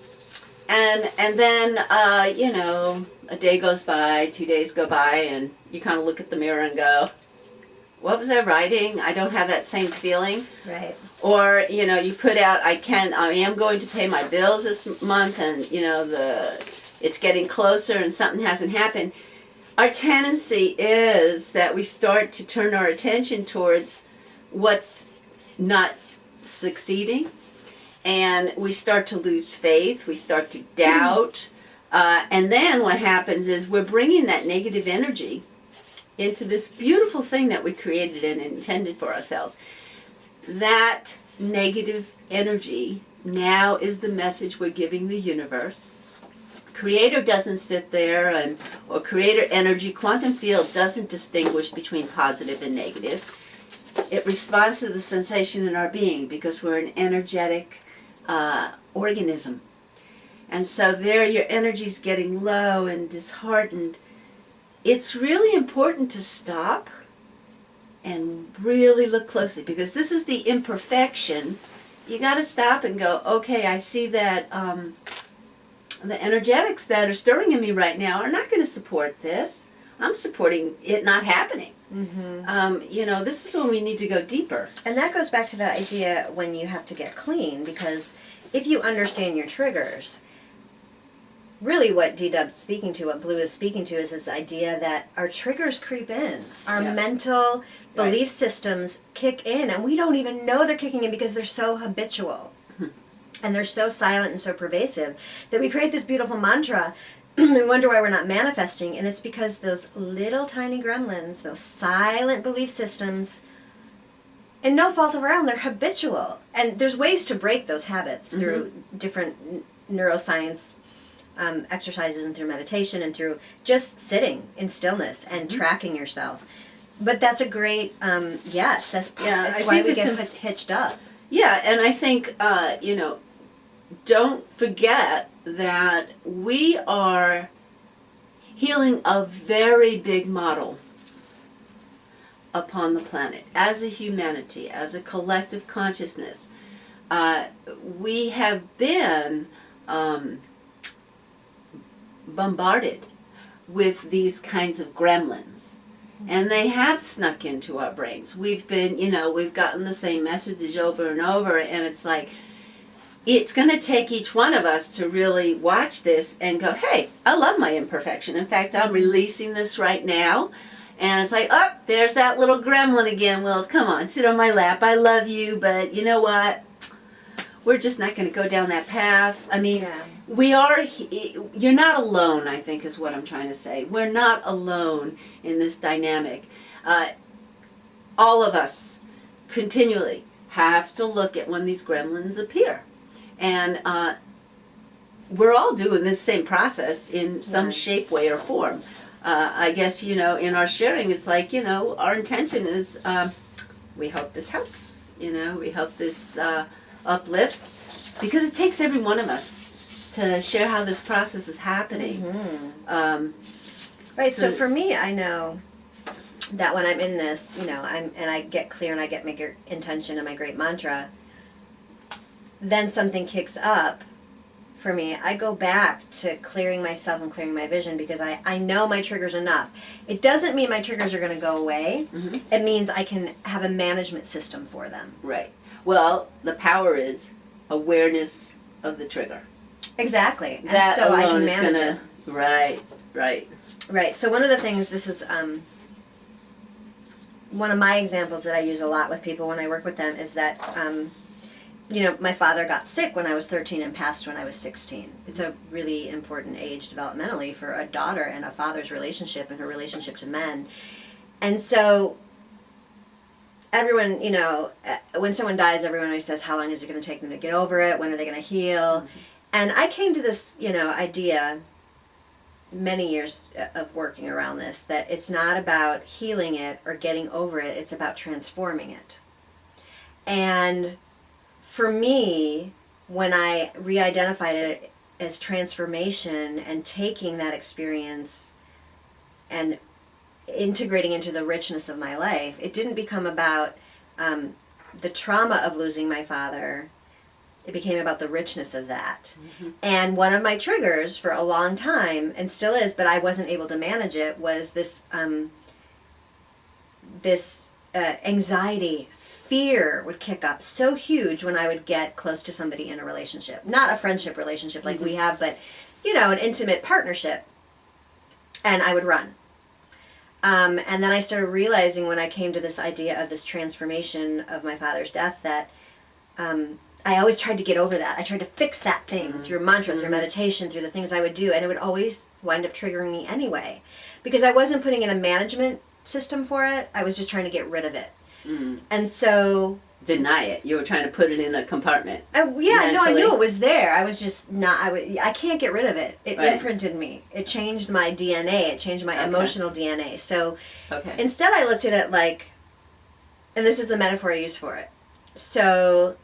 And then, a a day goes by, 2 days go by, and you kind of look at the mirror and go, what was I writing? I don't have that same feeling. Right. Or, you put out, I am going to pay my bills this month, and, it's getting closer and something hasn't happened. Our tendency is that we start to turn our attention towards what's not succeeding, and we start to lose faith, we start to doubt, and then what happens is we're bringing that negative energy into this beautiful thing that we created and intended for ourselves. That negative energy now is the message we're giving the universe. Creator doesn't sit there or creator energy, quantum field doesn't distinguish between positive and negative. It responds to the sensation in our being because we're an energetic organism. And so there your energy's getting low and disheartened. It's really important to stop and really look closely, because this is the imperfection. You got to stop and go, okay, I see that the energetics that are stirring in me right now are not going to support this. I'm supporting it not happening. Mm-hmm. This is when we need to go deeper. And that goes back to that idea when you have to get clean, because if you understand your triggers, really what D-Dub's speaking to, what Blue is speaking to, is this idea that our triggers creep in. Our mental belief systems kick in, and we don't even know they're kicking in because they're so habitual. And they're so silent and so pervasive that we create this beautiful mantra and we wonder why we're not manifesting. And it's because those little tiny gremlins, those silent belief systems, and no fault of our own, they're habitual. And there's ways to break those habits through different neuroscience exercises and through meditation and through just sitting in stillness and tracking yourself. But that's a great, that's why we get hitched up. Yeah, and I think, don't forget that we are healing a very big model upon the planet. As a humanity, as a collective consciousness, we have been bombarded with these kinds of gremlins. And they have snuck into our brains. We've been, we've gotten the same messages over and over, and it's like, it's going to take each one of us to really watch this and go, hey, I love my imperfection. In fact, I'm releasing this right now. And it's like, oh, there's that little gremlin again. Well, come on, sit on my lap. I love you, but you know what? We're just not going to go down that path. I mean, you're not alone, I think is what I'm trying to say. We're not alone in this dynamic. All of us continually have to look at when these gremlins appear. And we're all doing this same process in some shape, way, or form. I guess, in our sharing, it's like, our intention is, we hope this helps. We hope this uplifts, because it takes every one of us to share how this process is happening. Right, so for me, I know that when I'm in this, I get clear and I get my intention and my great mantra, then something kicks up for me. I go back to clearing myself and clearing my vision, because I know my triggers enough. It doesn't mean my triggers are going to go away. It means I can have a management system for them. Right. Well, the power is awareness of the trigger. Exactly. And that so alone I can is manage gonna, it. Right. So one of the things, this is one of my examples that I use a lot with people when I work with them, is that my father got sick when I was 13 and passed when I was 16. It's a really important age developmentally for a daughter and a father's relationship and her relationship to men. And so everyone, when someone dies, everyone always says, how long is it going to take them to get over it? When are they going to heal? And I came to this, idea, many years of working around this, that it's not about healing it or getting over it, it's about transforming it. And for me, when I re-identified it as transformation and taking that experience and integrating into the richness of my life, it didn't become about the trauma of losing my father. It became about the richness of that. And one of my triggers for a long time, and still is, but I wasn't able to manage it, was this anxiety, fear would kick up so huge when I would get close to somebody in a relationship. Not a friendship relationship like we have, but, an intimate partnership. And I would run. And then I started realizing when I came to this idea of this transformation of my father's death that I always tried to get over that. I tried to fix that thing through mantra, through meditation, through the things I would do, and it would always wind up triggering me anyway. Because I wasn't putting in a management system for it, I was just trying to get rid of it. And so... Deny it. You were trying to put it in a compartment. I knew it was there. I was just not, I can't get rid of it. It imprinted me. It changed my DNA. It changed my emotional DNA. So instead I looked at it like, and this is the metaphor I used for it. So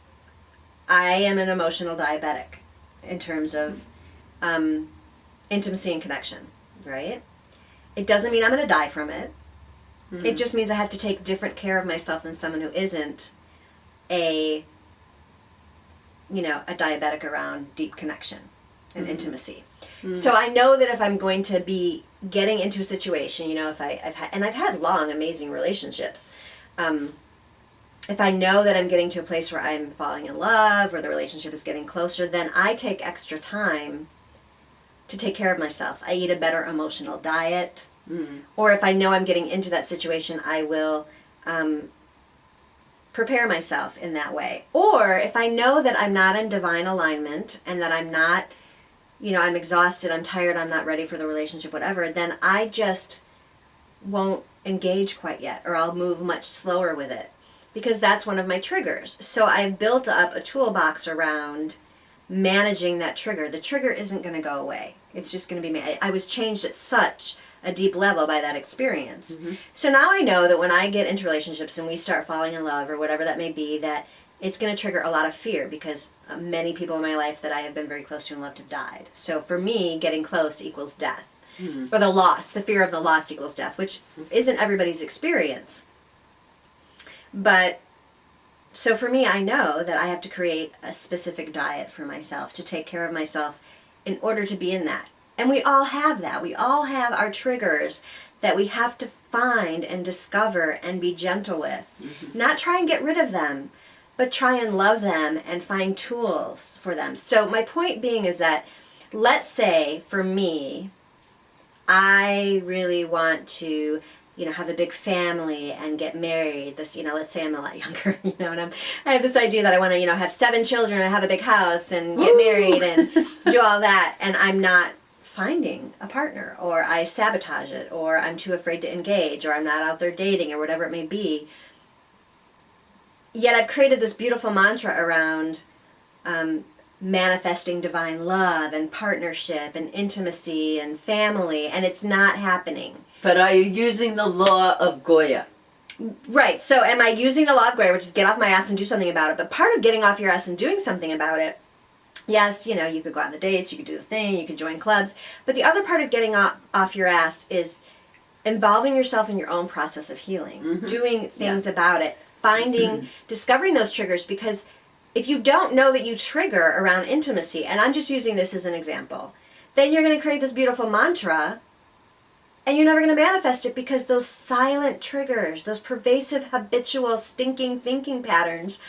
I am an emotional diabetic in terms of intimacy and connection, right? It doesn't mean I'm going to die from it. It just means I have to take different care of myself than someone who isn't a diabetic around deep connection and intimacy. So I know that if I'm going to be getting into a situation, if I've had long, amazing relationships, if I know that I'm getting to a place where I'm falling in love or the relationship is getting closer, then I take extra time to take care of myself. I eat a better emotional diet. Or if I know I'm getting into that situation, I will prepare myself in that way. Or if I know that I'm not in divine alignment and that I'm not, I'm exhausted, I'm tired, I'm not ready for the relationship, whatever, then I just won't engage quite yet, or I'll move much slower with it, because that's one of my triggers. So I've built up a toolbox around managing that trigger. The trigger isn't going to go away. It's just going to be I was changed at such a deep level by that experience. So now I know that when I get into relationships and we start falling in love or whatever that may be, that it's going to trigger a lot of fear, because many people in my life that I have been very close to and loved have died. So for me, getting close equals death. Or the loss, the fear of the loss equals death, which isn't everybody's experience. But so for me, I know that I have to create a specific diet for myself to take care of myself in order to be in that. And we all have that. We all have our triggers that we have to find and discover and be gentle with. Not try and get rid of them, but try and love them and find tools for them. So my point being is that, let's say for me, I really want to, have a big family and get married. This, let's say I'm a lot younger, and I have this idea that I want to, have 7 children and have a big house and get married and do all that. And I'm not finding a partner, or I sabotage it, or I'm too afraid to engage, or I'm not out there dating, or whatever it may be. Yet I've created this beautiful mantra around manifesting divine love and partnership and intimacy and family, and it's not happening. But are you using the law of Goya? Right. So am I using the law of Goya, which is get off my ass and do something about it? But part of getting off your ass and doing something about it, yes, you could go on the dates, you could do the thing, you could join clubs. But the other part of getting off your ass is involving yourself in your own process of healing, doing things about it, discovering those triggers. Because if you don't know that you trigger around intimacy, and I'm just using this as an example, then you're going to create this beautiful mantra, and you're never going to manifest it, because those silent triggers, those pervasive, habitual, stinking thinking patterns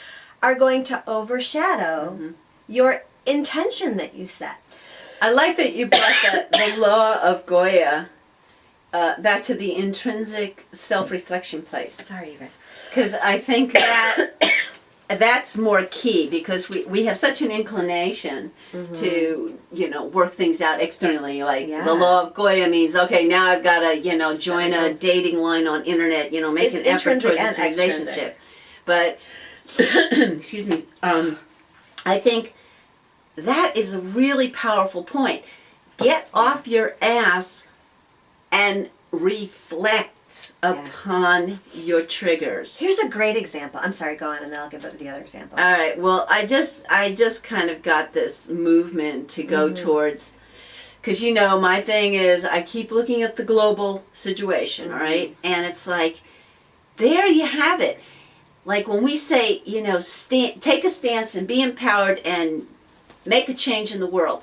are going to overshadow your intention that you set. I like that you brought the law of Goya back to the intrinsic self-reflection place. Sorry, you guys. Because I think that that's more key, because we have such an inclination to, work things out externally. Like the law of Goya means, okay, now I've got to, join a dating line on internet, make an effort towards this relationship. But, excuse me, I think that is a really powerful point. Get off your ass and reflect upon your triggers. Here's a great example. I'm sorry, go on, and then I'll give the other example. All right. Well, I just kind of got this movement to go towards, because my thing is I keep looking at the global situation, all right? And it's like, there you have it. like when we say, take a stance and be empowered and make a change in the world.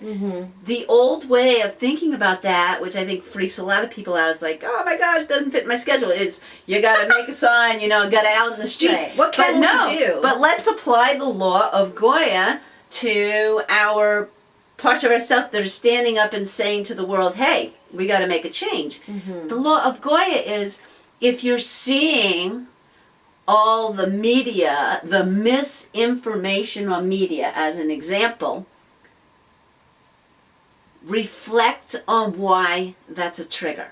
The old way of thinking about that, which I think freaks a lot of people out, is like, oh my gosh, doesn't fit my schedule, is you got to make a sign, got to out in the street. Right. What can you do? But let's apply the law of Goya to our parts of ourselves that are standing up and saying to the world, hey, we got to make a change. The law of Goya is, if you're seeing all the media, the misinformation on media as an example, reflect on why that's a trigger.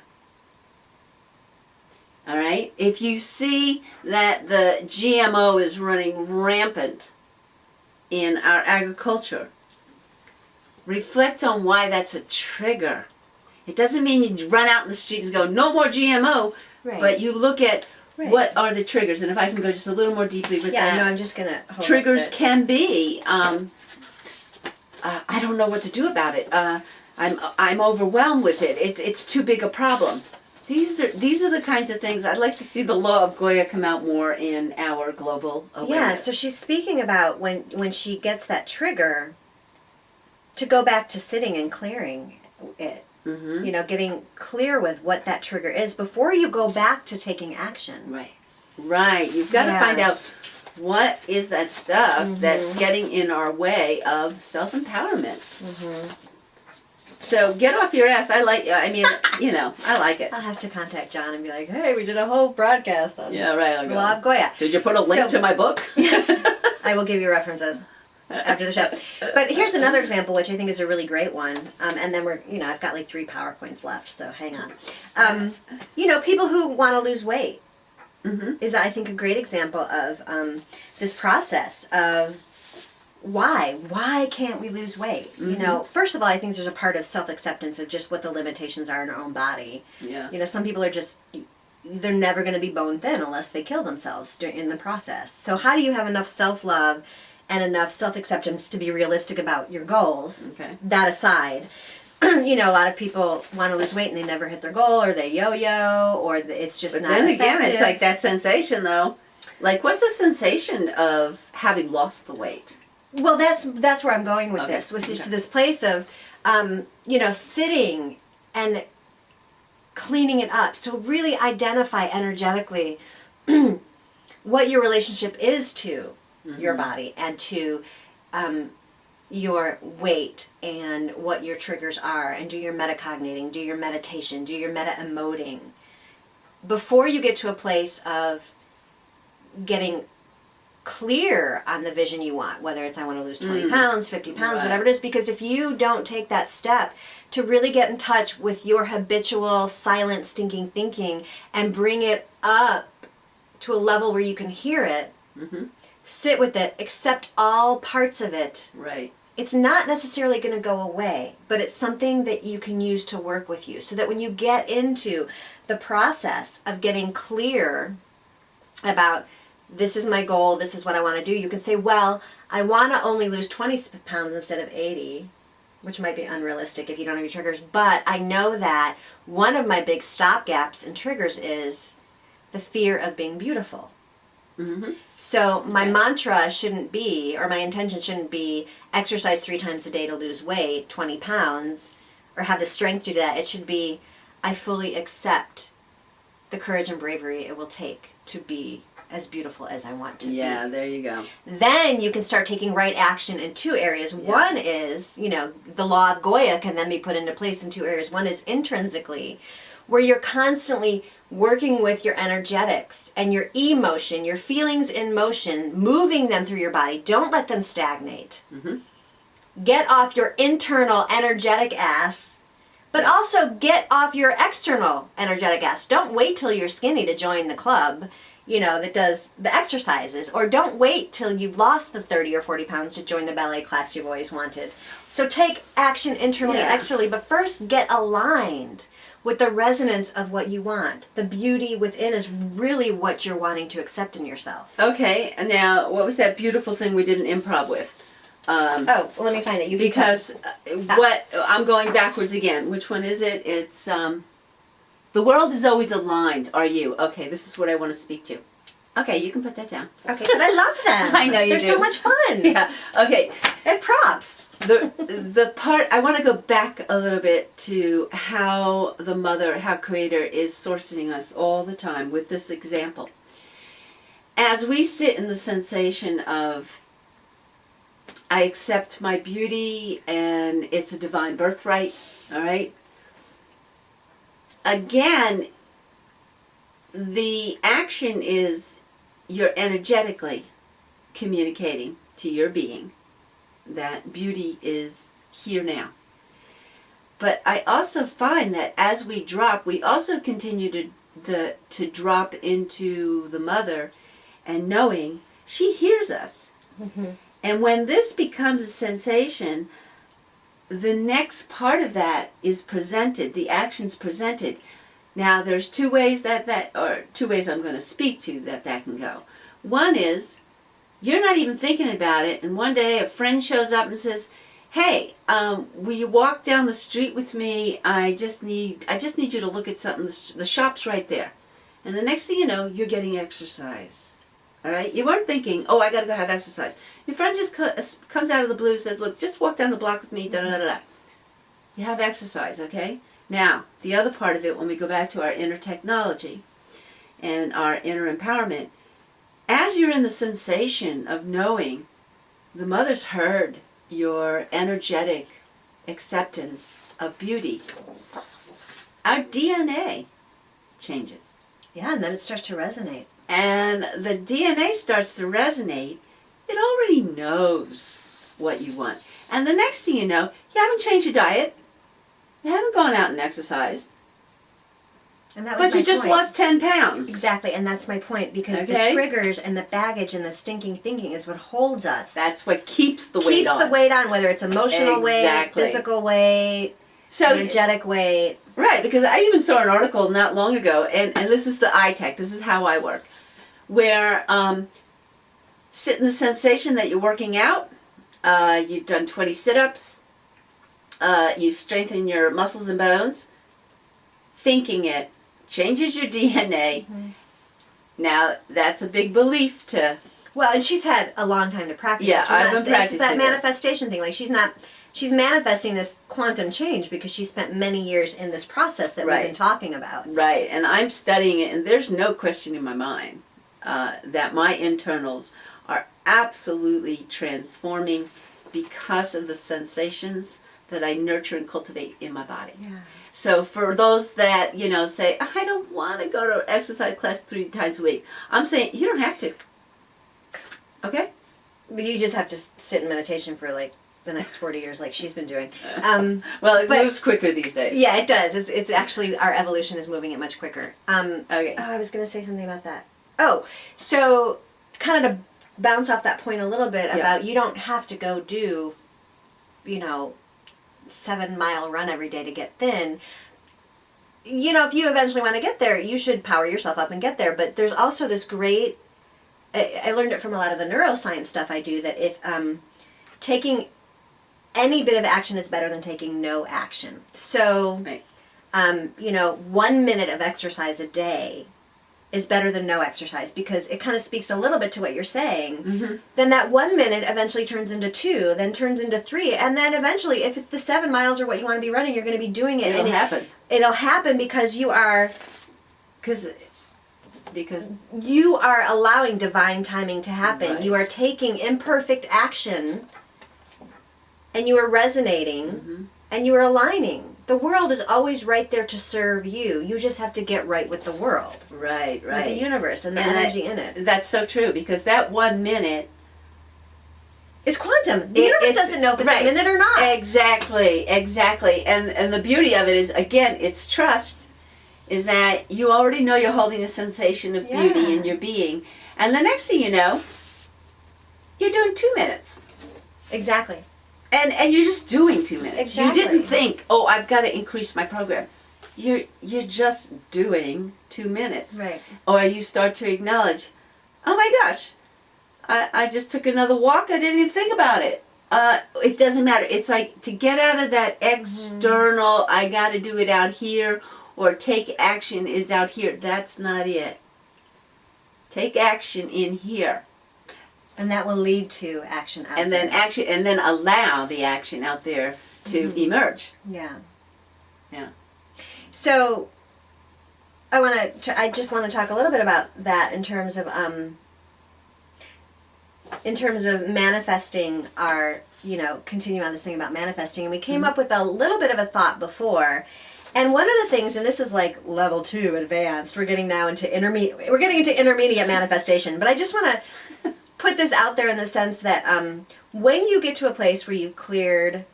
All right? If you see that the GMO is running rampant in our agriculture, reflect on why that's a trigger. It doesn't mean you run out in the streets and go, no more GMO, but you look at what are the triggers. And if I can go just a little more deeply with that. Yeah, no, I'm just going to hold triggers can be, I don't know what to do about it. I'm overwhelmed with it. It's too big a problem. These are the kinds of things I'd like to see the law of Goya come out more in our global awareness. Yeah, so she's speaking about when she gets that trigger, to go back to sitting and clearing it. Getting clear with what that trigger is before you go back to taking action. Right. You've got to find out what is that stuff that's getting in our way of self-empowerment. So get off your ass. I like it. I'll have to contact John and be like, hey, we did a whole broadcast on the law of Goya. Did you put a link to my book? I will give you references after the show. But here's another example, which I think is a really great one. And then I've got like 3 PowerPoints left, so hang on. People who want to lose weight is, I think, a great example of this process of why can't we lose weight? First of all, I think there's a part of self-acceptance of just what the limitations are in our own body. Yeah. Some people are just, they're never going to be bone thin unless they kill themselves in the process. So how do you have enough self-love and enough self-acceptance to be realistic about your goals? That aside, a lot of people want to lose weight and they never hit their goal, or they yo-yo, or it's just not effective. Then again, it's like that sensation, though. Like, what's the sensation of having lost the weight? Well, that's where I'm going with this. With this place of, sitting and cleaning it up. So really identify energetically what your relationship is to your body and to your weight and what your triggers are, and do your metacogniting, do your meditation, do your meta-emoting. Before you get to a place of getting clear on the vision you want, whether it's I want to lose 20 pounds, 50 pounds, whatever it is, because if you don't take that step to really get in touch with your habitual, silent, stinking thinking and bring it up to a level where you can hear it, sit with it, accept all parts of it. It's not necessarily going to go away, but it's something that you can use to work with you, so that when you get into the process of getting clear about, this is my goal, this is what I want to do, you can say, well, I want to only lose 20 pounds instead of 80, which might be unrealistic if you don't have any triggers, but I know that one of my big stopgaps and triggers is the fear of being beautiful. So my mantra shouldn't be, or my intention shouldn't be, exercise 3 times a day to lose weight, 20 pounds, or have the strength to do that. It should be, I fully accept the courage and bravery it will take to be as beautiful as I want to be. Yeah, there you go. Then you can start taking right action in 2 areas. One is, the law of Goya can then be put into place in 2 areas. One is intrinsically, where you're constantly working with your energetics and your emotion, your feelings in motion, moving them through your body. Don't let them stagnate. Get off your internal energetic ass, but also get off your external energetic ass. Don't wait till you're skinny to join the club, that does the exercises, or don't wait till you've lost the 30 or 40 pounds to join the ballet class you've always wanted. So take action internally and externally, but first get aligned with the resonance of what you want. The beauty within is really what you're wanting to accept in yourself. Okay, and now what was that beautiful thing we did an improv with? Well, let me find it. Because what I'm going backwards again. Which one is it? It's the world is always aligned. Are you? Okay, this is what I want to speak to. Okay, you can put that down. Okay, but I love them. I know you They're do. so much fun. Yeah. Okay. And props. The part I want to go back a little bit to how the mother, how Creator is sourcing us all the time with this example. As we sit in the sensation of, I accept my beauty and it's a divine birthright, all right? Again, the action is you're energetically communicating to your being that beauty is here now. But I also find that as we drop, we also continue to drop into the mother and knowing she hears us. Mm-hmm. And when this becomes a sensation, the next part of that is presented, the action's presented. Now there's two ways I'm going to speak to that can go. One is, you're not even thinking about it, and one day a friend shows up and says, "Hey, will you walk down the street with me? I just need you to look at something. The shop's right there." And the next thing you know, you're getting exercise. All right? You weren't thinking, "Oh, I got to go have exercise." Your friend just comes out of the blue and says, "Look, just walk down the block with me." Da da da da. You have exercise, okay? Now, the other part of it, when we go back to our inner technology and our inner empowerment, as you're in the sensation of knowing, the mother's heard your energetic acceptance of beauty, our DNA changes. Yeah, and then it starts to resonate. And the DNA starts to resonate. It already knows what you want. And the next thing you know, you haven't changed your diet. You haven't gone out and exercised. And that was But you just point. lost 10 pounds. Exactly, and that's my point, because Okay. the triggers and the baggage and the stinking thinking is what holds us. That's what keeps the weight on. Keeps the weight on, whether it's emotional weight, Exactly. physical weight, So, energetic weight. right, because I even saw an article not long ago, and this is the iTech, this is how I work, where sit in the sensation that you're working out, you've done 20 sit-ups, you've strengthened your muscles and bones, thinking it changes your DNA. Mm-hmm. Now, that's a big belief to... Well, and she's had a long time to practice. Yeah, this. I've been It's practicing that this. manifestation thing. Like she's manifesting this quantum change because she spent many years in this process that Right. we've been talking about. Right, and I'm studying it, and there's no question in my mind that my internals are absolutely transforming because of the sensations that I nurture and cultivate in my body. Yeah. So for those that, say, "I don't want to go to exercise class 3 times a week," I'm saying, you don't have to. Okay? But you just have to sit in meditation for like the next 40 years like she's been doing. Well, it but- moves quicker these days. Yeah, it does. It's actually, our evolution is moving it much quicker. Okay. Oh, I was going to say something about that. Oh, so kind of to bounce off that point a little bit Yeah. about you don't have to go do, 7-mile run every day to get thin. If you eventually want to get there, you should power yourself up and get there. But there's also this great, I learned it from a lot of the neuroscience stuff I do, that if taking any bit of action is better than taking no action. So, Right. 1 minute of exercise a day is better than no exercise, because it kind of speaks a little bit to what you're saying. Mm-hmm. Then that 1 minute eventually turns into 2, then turns into 3, and then eventually, if it's the 7 miles or what you want to be running, you're going to be doing it. It'll and happen. It'll happen because you are Because allowing divine timing to happen. Right. You are taking imperfect action, and you are resonating, Mm-hmm. and you are aligning. The world is always right there to serve you. You just have to get right with the world, Right, with right. the universe, and the And energy in it. That's so true, because that 1 minute... It's quantum. The universe doesn't know if it's right. a minute or not. Exactly. And the beauty of it is, again, it's trust, is that you already know you're holding a sensation of beauty Yeah. in your being. And the next thing you know, you're doing 2 minutes. Exactly. And you're just doing 2 minutes. Exactly. You didn't think, "Oh, I've got to increase my program." You're just doing 2 minutes. Right. Or you start to acknowledge, "Oh my gosh, I just took another walk. I didn't even think about it." It doesn't matter. It's like to get out of that external, I got to do it out here, or take action is out here. That's not it. Take action in here. And that will lead to action out And there. then allow the action out there to emerge. Yeah. Yeah. So I just want to talk a little bit about that in terms of manifesting our, continue on this thing about manifesting. And we came up with a little bit of a thought before. And one of the things, and this is like level 2 advanced, we're getting into intermediate manifestation, but I just want to put this out there in the sense that when you get to a place where you've cleared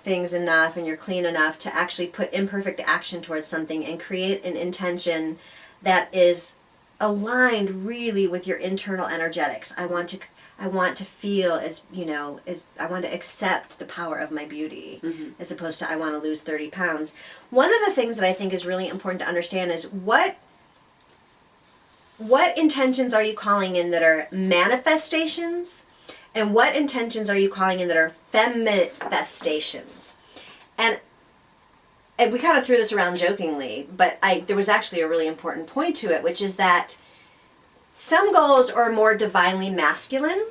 things enough and you're clean enough to actually put imperfect action towards something and create an intention that is aligned really with your internal energetics. I want to feel as I want to accept the power of my beauty, as opposed to I want to lose 30 pounds. One of the things that I think is really important to understand is what intentions are you calling in that are manifestations, and what intentions are you calling in that are femifestations? And we kind of threw this around jokingly, but there was actually a really important point to it, which is that some goals are more divinely masculine.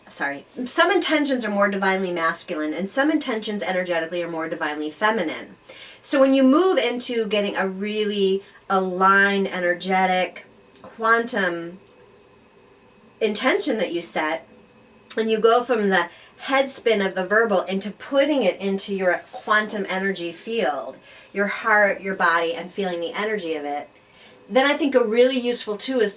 Some intentions are more divinely masculine, and some intentions energetically are more divinely feminine. So when you move into getting a really aligned, energetic, quantum intention that you set, and you go from the head spin of the verbal into putting it into your quantum energy field, your heart, your body, and feeling the energy of it, then I think a really useful tool is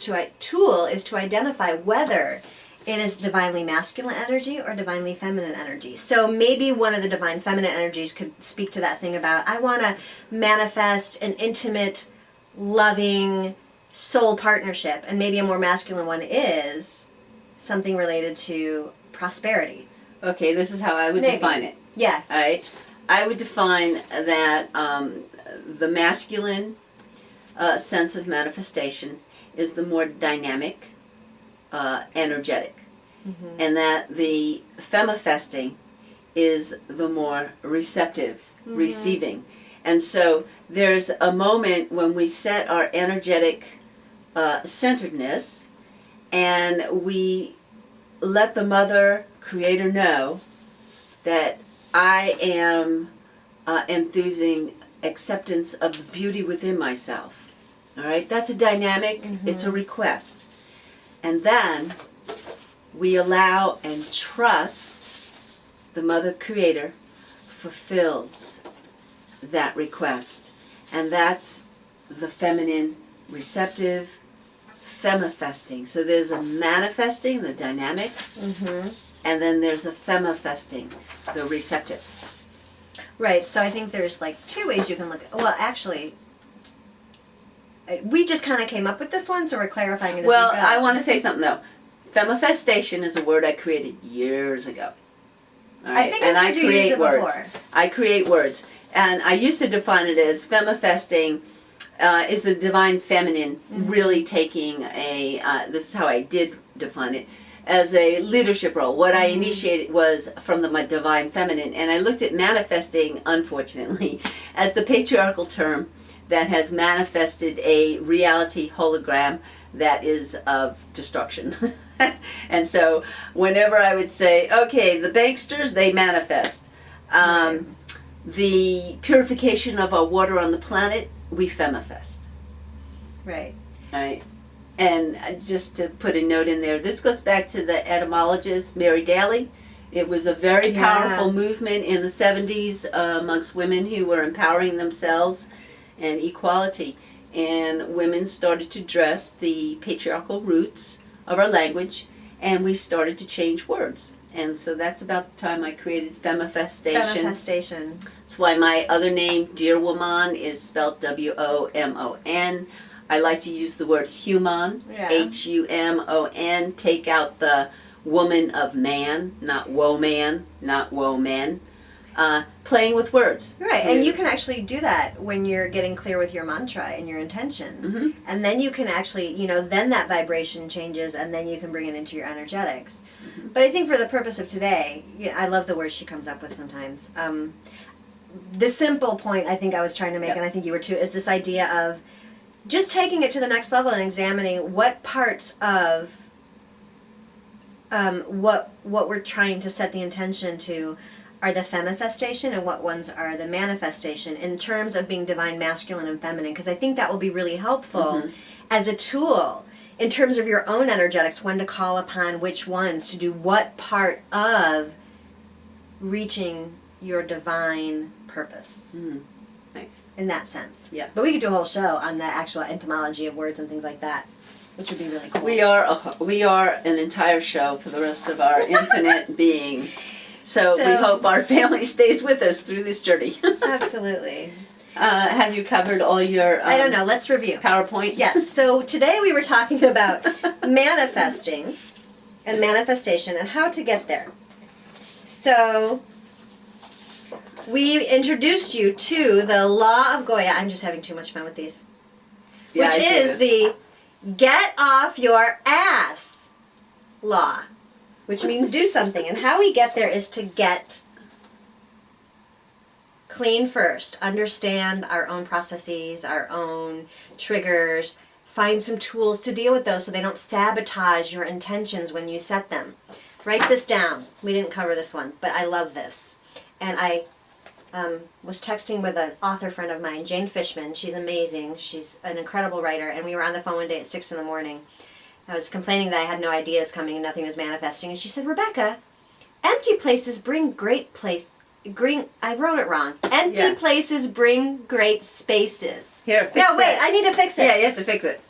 to identify whether it is divinely masculine energy or divinely feminine energy. So maybe one of the divine feminine energies could speak to that thing about, I want to manifest an intimate, loving soul partnership, and maybe a more masculine one is something related to prosperity. Okay, this is how I would Maybe. define it. Yeah. All right. I would define that the masculine sense of manifestation is the more dynamic, energetic, and that the femifesting is the more receptive, receiving. And so there's a moment when we set our energetic centeredness, and we let the mother creator know that I am enthusing acceptance of the beauty within myself. All right, that's a dynamic, it's a request. And then we allow and trust the mother creator fulfills that request. And that's the feminine receptive femifesting. So there's a manifesting, the dynamic, and then there's a femifesting, the receptive. Right, so I think there's like two ways you can look at, well, actually, we just kind of came up with this one, so we're clarifying it as Well, we go. I want to say something though. Femifestation is a word I created years ago. All right? I think I heard you use it words. before. I create words. And I used to define it as femifesting is the divine feminine really taking this is how I did define it, as a leadership role. What I initiated was from the divine feminine, and I looked at manifesting, unfortunately, as the patriarchal term that has manifested a reality hologram that is of destruction. And so whenever I would say, okay, the banksters, they manifest. The purification of our water on the planet, we femifest. Right. All right. And just to put a note in there, this goes back to the etymologist Mary Daly. It was a very powerful movement in the 70s amongst women who were empowering themselves and equality. And women started to address the patriarchal roots of our language, and we started to change words. And so that's about the time I created femifestation. Femifestation. That's why my other name, Deerwomon, is spelled W-O-M-O-N. I like to use the word human, H-U-M-O-N. Take out the woman of man, not woman, not woman. Playing with words. Right, and you can actually do that when you're getting clear with your mantra and your intention. And then you can actually, then that vibration changes, and then you can bring it into your energetics. But I think for the purpose of today, I love the words she comes up with sometimes. The simple point I think I was trying to make, and I think you were too, is this idea of just taking it to the next level and examining what parts of what we're trying to set the intention to are the femifestation and what ones are the manifestation in terms of being divine masculine and feminine, because I think that will be really helpful as a tool in terms of your own energetics, when to call upon which ones to do what part of reaching your divine purpose. Nice. In that sense. Yeah. But we could do a whole show on the actual etymology of words and things like that, which would be really cool. We are an entire show for the rest of our infinite being. So we hope our family stays with us through this journey. Absolutely. Have you covered all your I don't know. Let's review. PowerPoint? Yes. So today we were talking about manifesting and manifestation and how to get there. So we introduced you to the law of Goya. I'm just having too much fun with these. Yeah, which is the get off your ass law, which means do something. And how we get there is to get clean first, understand our own processes, our own triggers, find some tools to deal with those so they don't sabotage your intentions when you set them. Write this down. We didn't cover this one, but I love this. And I was texting with an author friend of mine, Jane Fishman. She's amazing. She's an incredible writer. And we were on the phone one day at 6 in the morning. I was complaining that I had no ideas coming and nothing was manifesting. And she said, Rebecca, empty places bring great place. I wrote it wrong. Empty places bring great spaces. Here, fix No, wait, that. I need to fix it. Yeah, you have to fix it.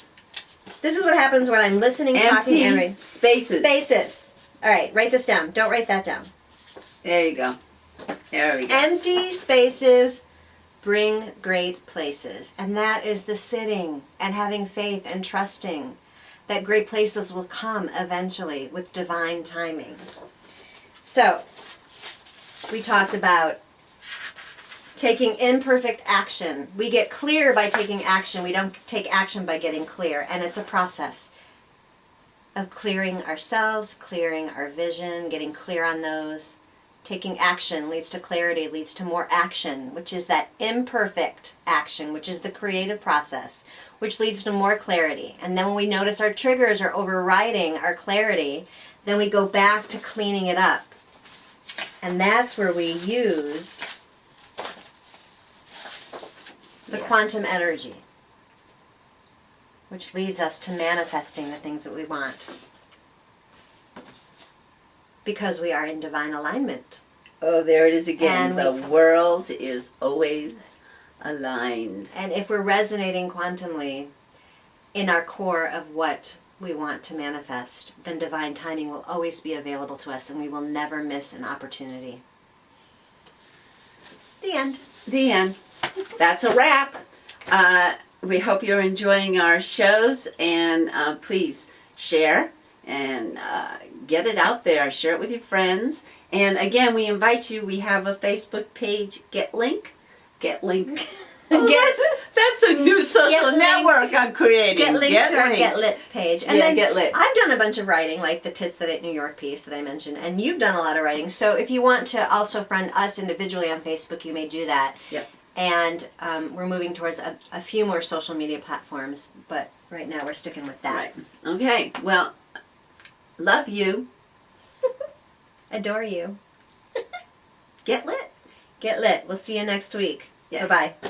This is what happens when I'm listening, talking, and reading. Spaces. Spaces. All right, write this down. Don't write that down. There you go. There we go. Empty spaces bring great places. And that is the sitting and having faith and trusting that great places will come eventually with divine timing. So, we talked about taking imperfect action. We get clear by taking action. We don't take action by getting clear. And it's a process of clearing ourselves, clearing our vision, getting clear on those. Taking action leads to clarity, leads to more action, which is that imperfect action, which is the creative process, which leads to more clarity. And then when we notice our triggers are overriding our clarity, then we go back to cleaning it up. And that's where we use the quantum energy, which leads us to manifesting the things that we want. Because we are in divine alignment. Oh, there it is again. And the world is always aligned. And if we're resonating quantumly in our core of what we want to manifest, then divine timing will always be available to us and we will never miss an opportunity. The end. The end. That's a wrap. We hope you're enjoying our shows, and please share and get it out there. Share it with your friends. And again, we invite you. We have a Facebook page, Get Link. Get Link. Oh, that's a new social network I'm creating. Get linked to our Get Lit page. And then Get Lit. I've done a bunch of writing, like the Tits That Ate New York piece that I mentioned, and you've done a lot of writing. So if you want to also friend us individually on Facebook, you may do that. Yep. And we're moving towards a few more social media platforms, but right now we're sticking with that. Right. Okay. Well, love you. Adore you. Get lit. Get lit. We'll see you next week. Yeah. Bye-bye.